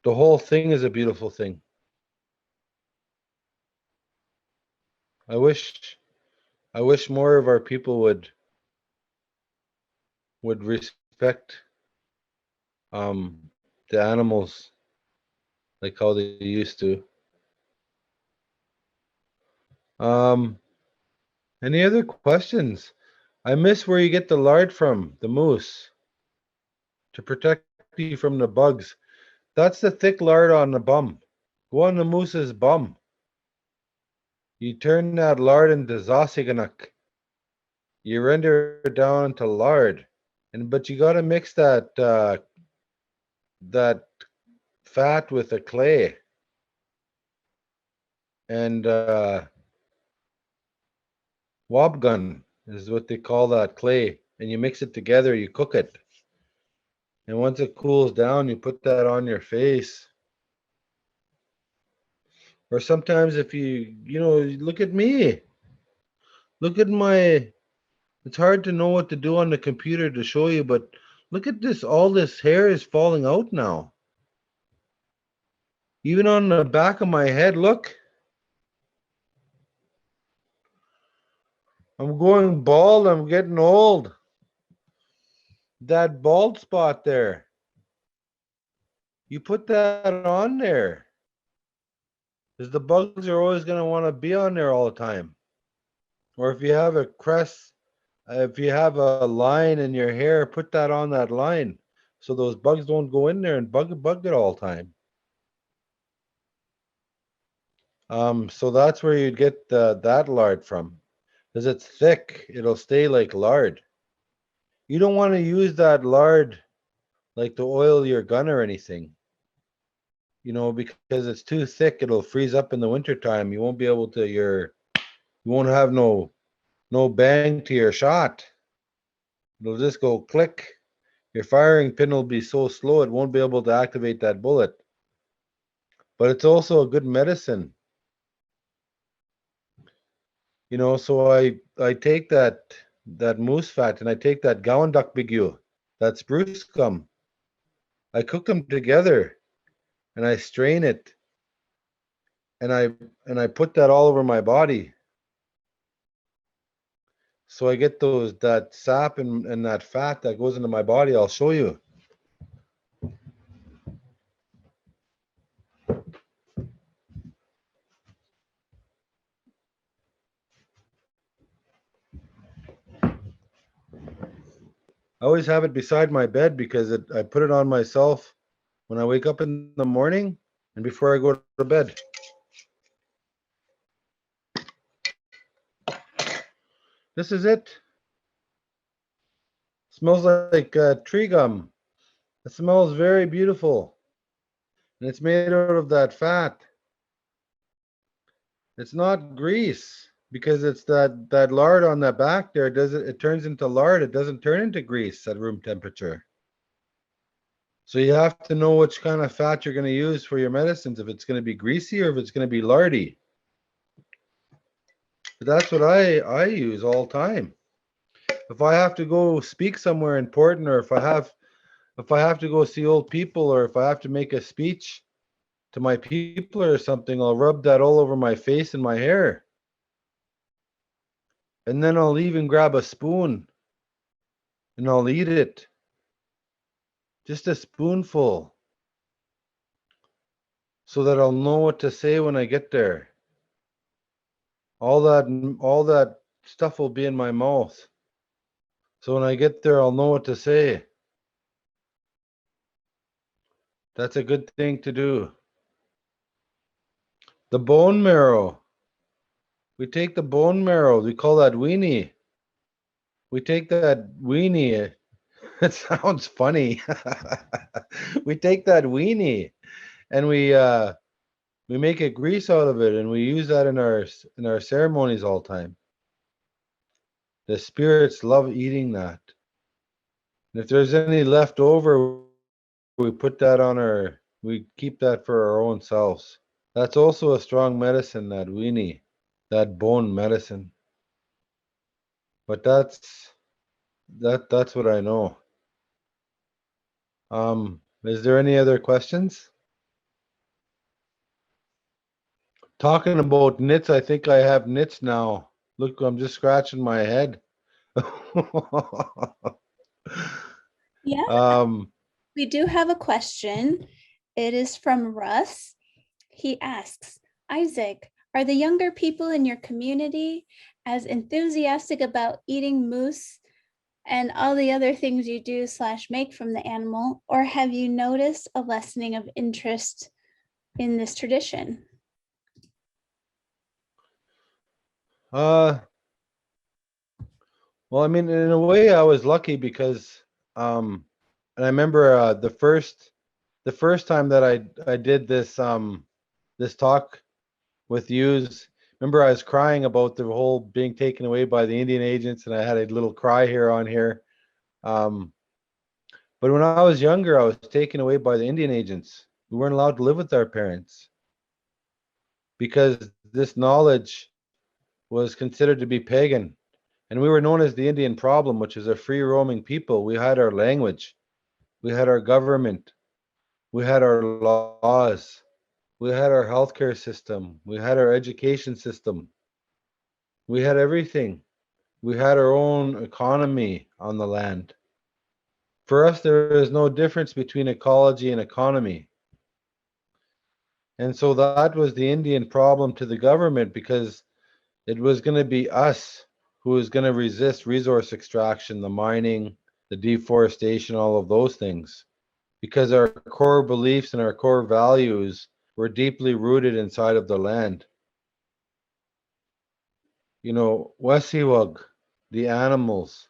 Speaker 4: The whole thing is a beautiful thing. I wish more of our people would respect the animals like how they used to. Any other questions? I miss where you get the lard from, the moose, to protect you from the bugs. That's the thick lard on the bum. Go on the moose's bum. You turn that lard into zosiganak. You render it down into lard. But you gotta mix that fat with the clay. And wobgun is what they call that clay. And you mix it together, you cook it. And once it cools down, you put that on your face. Or sometimes if look at me. Look at it's hard to know what to do on the computer to show you, but look at this. All this hair is falling out now. Even on the back of my head, look. I'm going bald. I'm getting old. That bald spot there. You put that on there. Because the bugs are always going to want to be on there all the time. Or if you have a crest, if you have a line in your hair, put that on that line. So those bugs don't go in there and bug it all the time. So that's where you'd get that lard from. Because it's thick, it'll stay like lard. You don't want to use that lard like to oil your gun or anything. Because it's too thick, it'll freeze up in the wintertime. You won't be able to you won't have no bang to your shot. It'll just go click. Your firing pin will be so slow it won't be able to activate that bullet. But it's also a good medicine. So I take that moose fat and I take that Gowanduck, that spruce gum. I cook them together and I strain it and I put that all over my body. So I get that sap and that fat that goes into my body. I'll show you. I always have it beside my bed because I put it on myself when I wake up in the morning and before I go to bed. This is it. Smells like tree gum. It smells very beautiful. And it's made out of that fat. It's not grease because it's that lard on the back there. It turns into lard. It doesn't turn into grease at room temperature. So you have to know which kind of fat you're going to use for your medicines, if it's going to be greasy or if it's going to be lardy. But that's what I use all the time. If I have to go speak somewhere important, or if I have to go see old people, or if I have to make a speech to my people or something, I'll rub that all over my face and my hair. And then I'll even grab a spoon and I'll eat it. Just a spoonful. So that I'll know what to say when I get there. All that stuff will be in my mouth. So when I get there, I'll know what to say. That's a good thing to do. The bone marrow. We take the bone marrow. We call that weenie. We take that weenie. It sounds funny. We take that weenie and we make a grease out of it, and we use that in our ceremonies all the time. The spirits love eating that. And if there's any left over, we put that we keep that for our own selves. That's also a strong medicine, that weenie, that bone medicine. But that's what I know. Is there any other questions? Talking about knits, I think I have knits now. Look, I'm just scratching my head.
Speaker 2: Yeah, we do have a question. It is from Russ. He asks, Isaac, are the younger people in your community as enthusiastic about eating moose and all the other things you do / make from the animal, or have you noticed a lessening of interest in this tradition?
Speaker 4: Well, I mean, in a way, I was lucky because, and I remember the first time that I did this this talk with yous. Remember, I was crying about the whole being taken away by the Indian agents, and I had a little cry here on here. But when I was younger, I was taken away by the Indian agents. We weren't allowed to live with our parents because this knowledge was considered to be pagan. And we were known as the Indian problem, which is a free roaming people. We had our language, we had our government, we had our laws, we had our healthcare system, we had our education system, we had everything. We had our own economy on the land. For us, there is no difference between ecology and economy. And so that was the Indian problem to the government, because it was going to be us who was going to resist resource extraction, the mining, the deforestation, all of those things, because our core beliefs and our core values were deeply rooted inside of the land. You know, Wesiwag, the animals,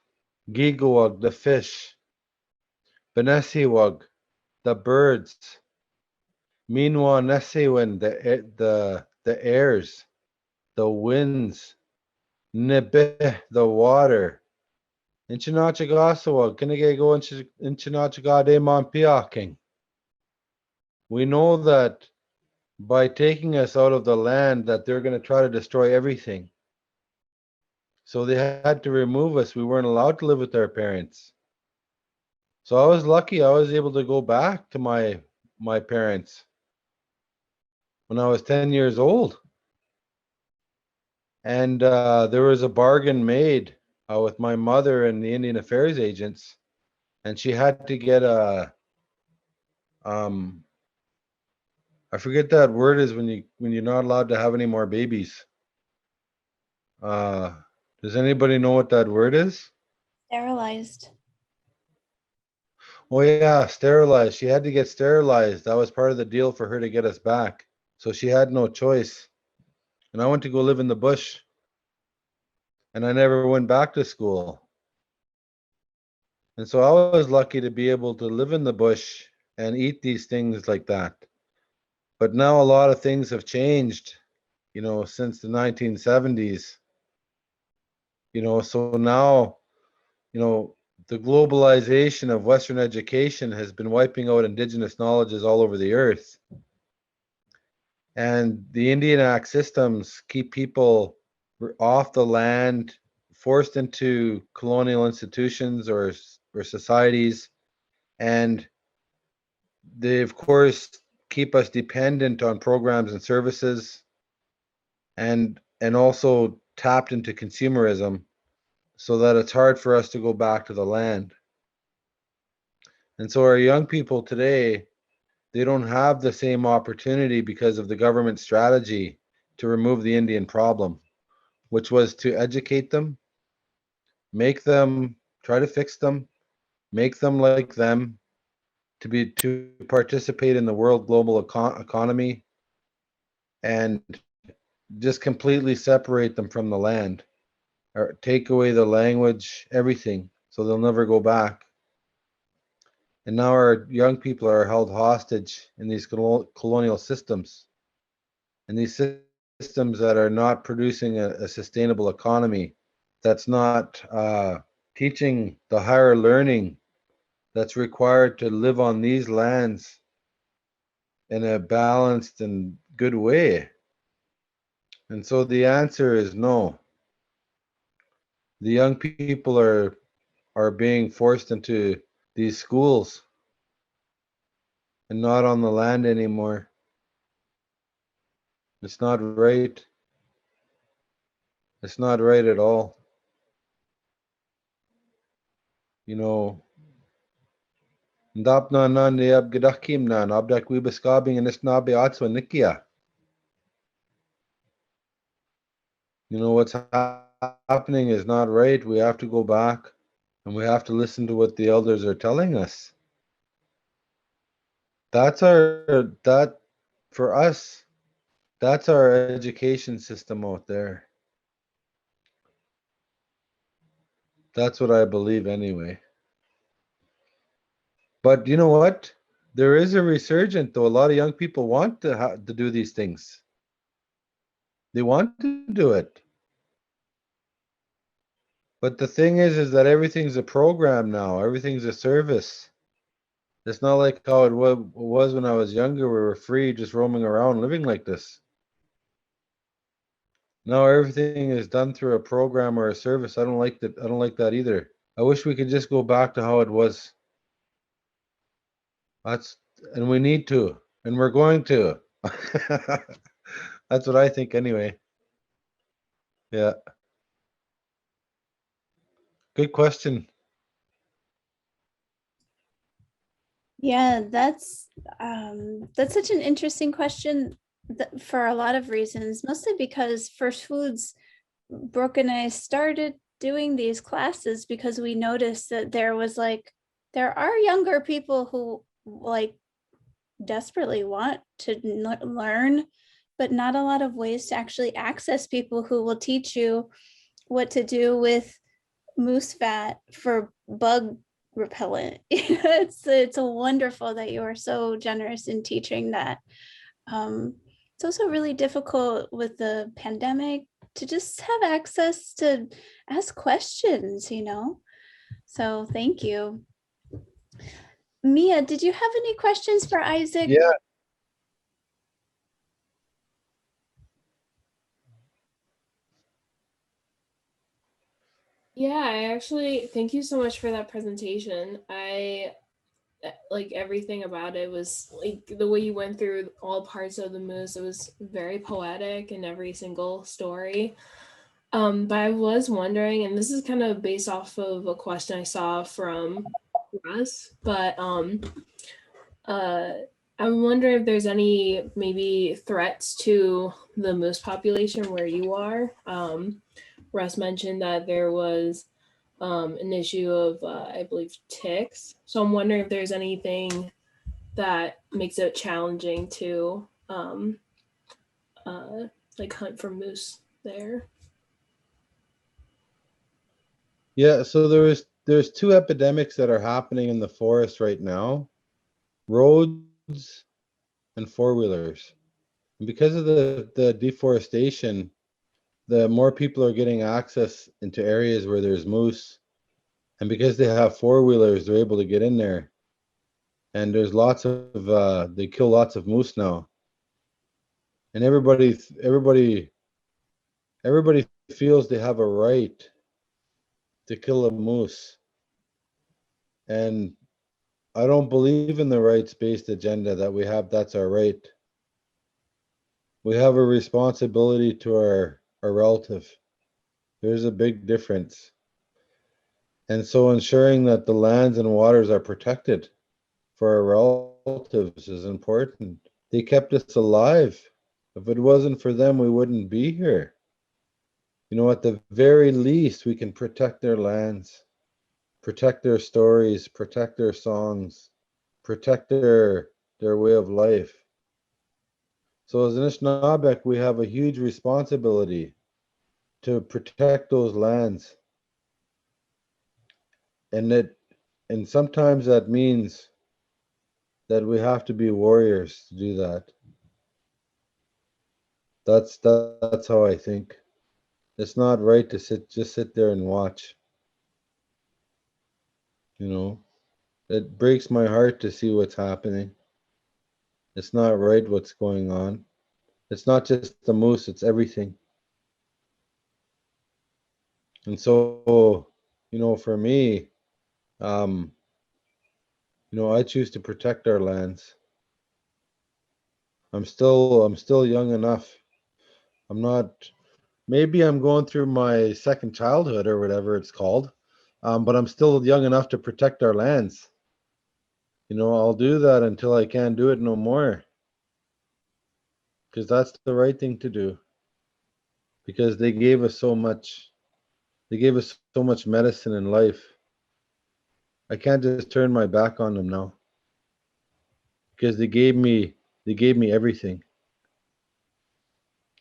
Speaker 4: Giigawag, the fish, Benesiwag, the birds, Minwa Nesiwin, the airs, the winds, Nebe, the water, Anishinaabeg. We know that by taking us out of the land, that they're going to try to destroy everything. So they had to remove us. We weren't allowed to live with our parents. So I was lucky. I was able to go back to my parents. when I was 10 years old. And there was a bargain made with my mother and the Indian Affairs agents, and she had to get a I forget that word is when you're not allowed to have any more babies. Uh, does anybody know what that word is?
Speaker 2: Sterilized.
Speaker 4: Oh yeah, sterilized. She had to get sterilized. That was part of the deal for her to get us back. So she had no choice. And I went to go live in the bush, and I never went back to school. And so I was lucky to be able to live in the bush and eat these things like that. But now a lot of things have changed, since the 1970s. So now, you know, the globalization of Western education has been wiping out Indigenous knowledges all over the earth. And the Indian Act systems keep people off the land, forced into colonial institutions or societies, and they, of course, keep us dependent on programs and services, and also tapped into consumerism, so that it's hard for us to go back to the land. And so our young people today, they don't have the same opportunity because of the government strategy to remove the Indian problem, which was to educate them, make them, try to fix them, make them like them, to participate in the world global economy, and just completely separate them from the land, or take away the language, everything, so they'll never go back. And now our young people are held hostage in these colonial systems, and these systems that are not producing a sustainable economy, that's not teaching the higher learning that's required to live on these lands in a balanced and good way. And so the answer is no. The young people are being forced into these schools and not on the land anymore. It's not right. It's not right at all. You know, ndapna nan ab gedakim nan abdak wibaskabing Anishinaabe atswa nikia. What's happening is not right. We have to go back, and we have to listen to what the elders are telling us. That for us, that's our education system out there. That's what I believe anyway. But you know what? There is a resurgent, though. A lot of young people want to do these things. They want to do it. But the thing is that everything's a program now. Everything's a service. It's not like how it was when I was younger. We were free, just roaming around, living like this. Now everything is done through a program or a service. I don't like that. I don't like that either. I wish we could just go back to how it was. And we need to, and we're going to. That's what I think anyway. Yeah. Good question.
Speaker 2: Yeah, that's such an interesting question for a lot of reasons, mostly because First Foods, Brooke and I started doing these classes because we noticed that there are younger people who desperately want to learn, but not a lot of ways to actually access people who will teach you what to do with moose fat for bug repellent. It's a wonderful that you are so generous in teaching that. It's also really difficult with the pandemic to just have access to ask questions, So thank you. Mia, did you have any questions for Isaac?
Speaker 4: Yeah.
Speaker 3: Yeah, I actually, thank you so much for that presentation. I like everything about it was like the way you went through all parts of the moose. It was very poetic in every single story. But I was wondering, and this is kind of based off of a question I saw from Russ, but uh, I'm wondering if there's any maybe threats to the moose population where you are. Russ mentioned that there was an issue of, I believe, ticks. So I'm wondering if there's anything that makes it challenging to like hunt for moose there.
Speaker 4: Yeah, so there's two epidemics that are happening in the forest right now: roads and four-wheelers. And because of the deforestation, the more people are getting access into areas where there's moose, and because they have four-wheelers, they're able to get in there. And there's lots of they kill lots of moose now. And everybody feels they have a right to kill a moose. And I don't believe in the rights-based agenda that we have. That's our right. We have a responsibility to our relative. There's a big difference. And so ensuring that the lands and waters are protected for our relatives is important. They kept us alive. If it wasn't for them, we wouldn't be here. You know, at the very least, we can protect their lands, protect their stories, protect their songs, protect their way of life. So as Anishinaabeg, we have a huge responsibility to protect those lands. And sometimes that means that we have to be warriors to do that. That's how I think. It's not right to just sit there and watch. You know, it breaks my heart to see what's happening. It's not right what's going on. It's not just the moose, it's everything. And so, you know, for me, you know, I choose to protect our lands. I'm still young enough. I'm not, maybe I'm going through my second childhood or whatever it's called. But I'm still young enough to protect our lands. You know, I'll do that until I can't do it no more. Because that's the right thing to do. Because they gave us so much. They gave us so much medicine in life. I can't just turn my back on them now. Because they gave me everything.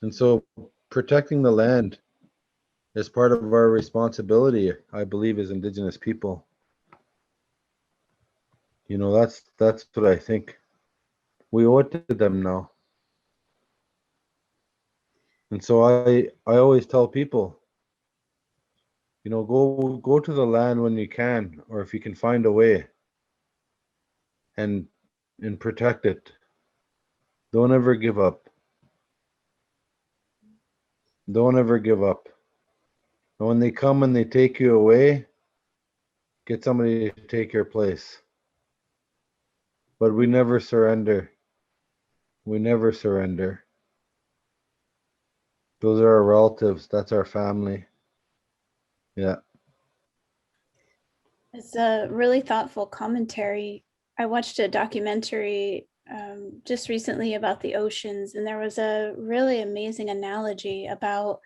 Speaker 4: And so protecting the land is part of our responsibility, I believe, as Indigenous people. You know, that's what I think. We owe it to them now. And so I always tell people, you know, go to the land when you can, or if you can find a way, and protect it. Don't ever give up. Don't ever give up. And when they come and they take you away, get somebody to take your place. But we never surrender. We never surrender. Those are our relatives. That's our family. Yeah.
Speaker 2: It's a really thoughtful commentary. I watched a documentary just recently about the oceans, and there was a really amazing analogy about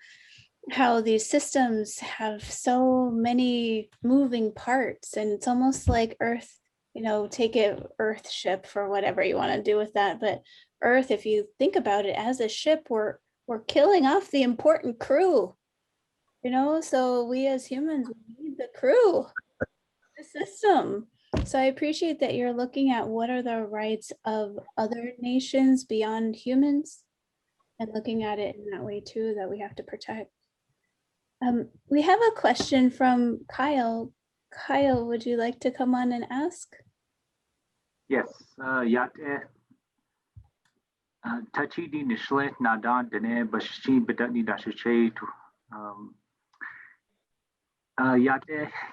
Speaker 2: how these systems have so many moving parts, and it's almost like Earth, you know, take it Earthship for whatever you want to do with that. But Earth, if you think about it as a ship, we're killing off the important crew, you know, so we as humans need the crew, the system. So I appreciate that you're looking at what are the rights of other nations beyond humans and looking at it in that way too, that we have to protect. We have a question from Kyle. Kyle, would you like to come on and ask?
Speaker 5: Yes, Tachi di Nishlet Nadan Dene Bashin Bedani Dashache to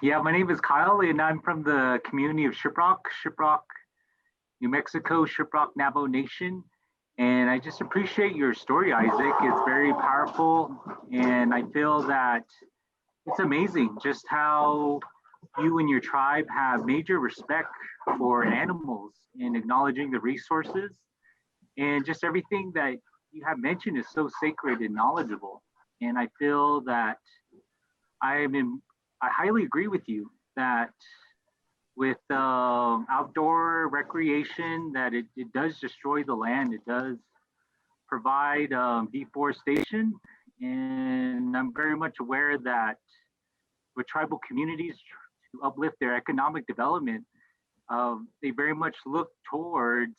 Speaker 5: Yeah, my name is Kyle, and I'm from the community of Shiprock, New Mexico, Shiprock Navajo Nation. And I just appreciate your story, Isaac. It's very powerful, and I feel that it's amazing just how you and your tribe have major respect for animals and acknowledging the resources, and just everything that you have mentioned is so sacred and knowledgeable. And I feel that I highly agree with you that with outdoor recreation, that it does destroy the land. It does provide deforestation, and I'm very much aware that with tribal communities to uplift their economic development, they very much look towards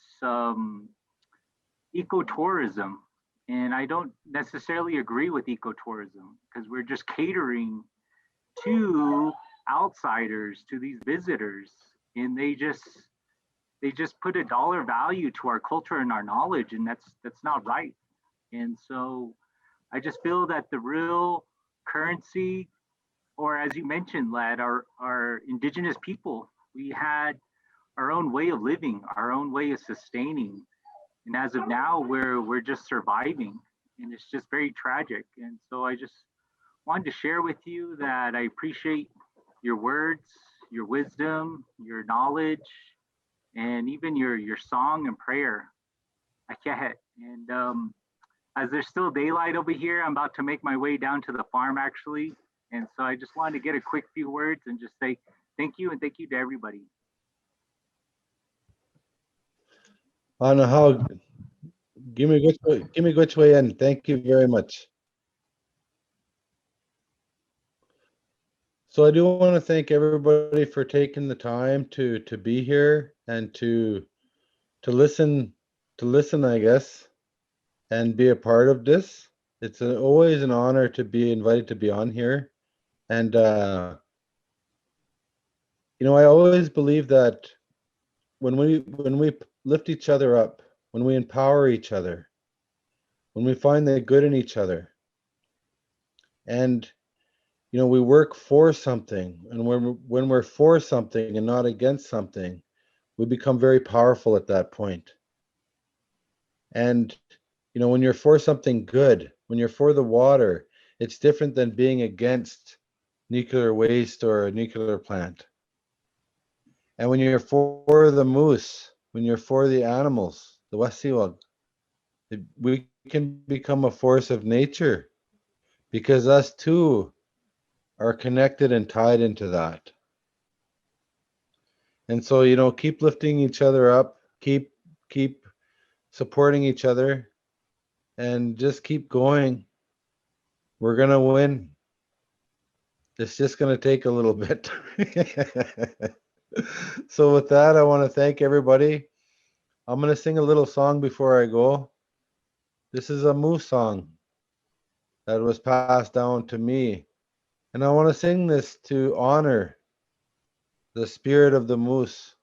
Speaker 5: ecotourism. And I don't necessarily agree with ecotourism because we're just catering to outsiders, to these visitors, and they just put a dollar value to our culture and our knowledge, and that's not right. And so I just feel that the real currency, or as you mentioned, lad, our indigenous people, we had our own way of living, our own way of sustaining, and as of now we're just surviving, and it's just very tragic. And so I just wanted to share with you that I appreciate your words, your wisdom, your knowledge, and even your song and prayer. I can't. And as there's still daylight over here, I'm about to make my way down to the farm actually. And so I just wanted to get a quick few words and just say thank you, and thank you to everybody.
Speaker 4: Anna, how? Give me which way in. Thank you very much. So I do want to thank everybody for taking the time to be here and to listen, I guess, and be a part of this. It's always an honor to be invited to be on here. And you know, I always believe that when we lift each other up, when we empower each other, when we find the good in each other, and you know, we work for something, and when we're for something and not against something, we become very powerful at that point. And you know, when you're for something good, when you're for the water, it's different than being against nuclear waste or a nuclear plant. And when you're for the moose, when you're for the animals, the wasiwag, we can become a force of nature because us too are connected and tied into that. And so, you know, keep lifting each other up, keep supporting each other, and just keep going. We're gonna win. It's just gonna take a little bit. So with that, I want to thank everybody. I'm gonna sing a little song before I go. This is a moose song that was passed down to me. And I want to sing this to honor the spirit of the moose.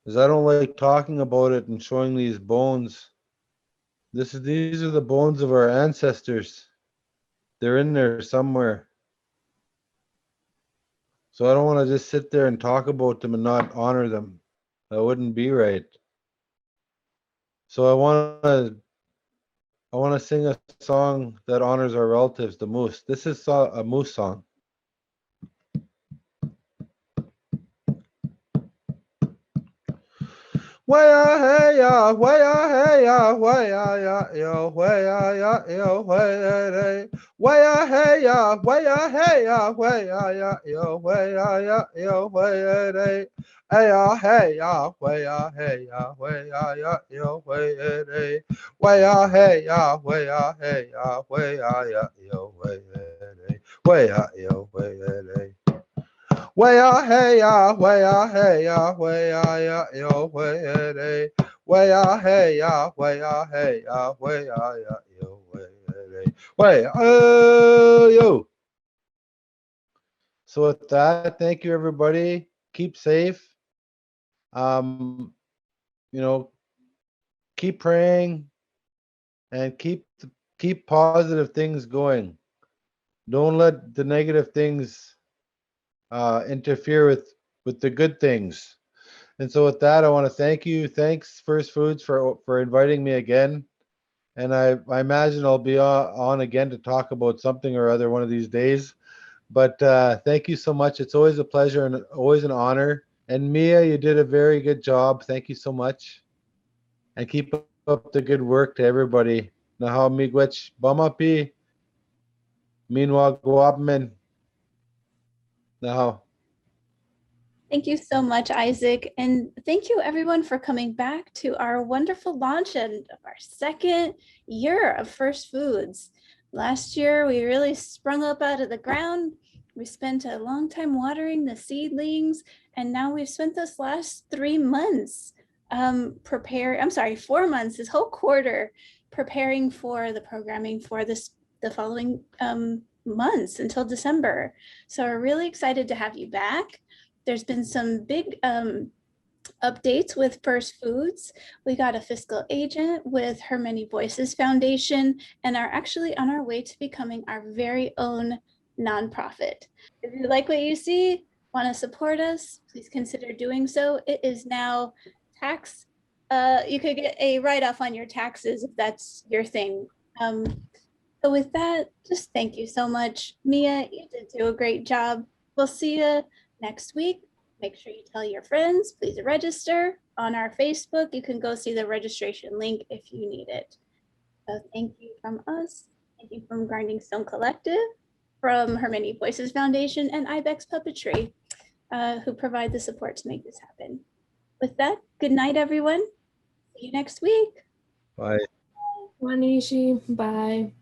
Speaker 4: Because I don't like talking about it and showing these bones. These are the bones of our ancestors. They're in there somewhere. So I don't want to just sit there and talk about them and not honor them. That wouldn't be right. So I want to sing a song that honors our relatives, the moose. This is a moose song. Waya hey ya, waya hey ya, waya ya yo, waya ya yo, waya hey, waya hey ya, waya hey ya, waya ya yo, waya ya yo, waya hey, aya hey ya, waya hey ya, waya ya yo, waya hey, waya hey ya, waya hey ya, waya ya yo, waya hey, waya yo, waya hey. Waya hey ya, waya hey ya, waya ya yo, waya hey, waya hey ya, waya hey ya, waya ya yo, waya hey, waya oh yo. So with that, thank you everybody. Keep safe. You know, keep praying and keep positive things going. Don't let the negative things interfere with the good things. And so with that, I want to thank you. Thanks, First Foods, for inviting me again. And I imagine I'll be on again to talk about something or other one of these days. But thank you so much. It's always a pleasure and always an honor. And Mia, you did a very good job. Thank you so much. And keep up the good work to everybody. Naha miigwech bamapi. Meanwhile, guapmen. Naha.
Speaker 2: Thank you so much, Isaac. And thank you everyone for coming back to our wonderful launch and our second year of First Foods. Last year, we really sprung up out of the ground. We spent a long time watering the seedlings, and now we've spent this last 3 months 4 months, this whole quarter, preparing for the programming for the following months until December. So we're really excited to have you back. There's been some big updates with First Foods. We got a fiscal agent with Her Many Voices Foundation and are actually on our way to becoming our very own nonprofit. If you like what you see, want to support us, please consider doing so. It is now tax, you could get a write-off on your taxes if that's your thing. So with that, just thank you so much. Mia, you did do a great job. We'll see you next week. Make sure you tell your friends, please register on our Facebook. You can go see the registration link if you need it. So thank you from us. Thank you from Grinding Stone Collective, from Her Many Voices Foundation, and Ibex Puppetry, who provide the support to make this happen. With that, good night, everyone. See you next week.
Speaker 4: Bye.
Speaker 3: Wanishi, bye.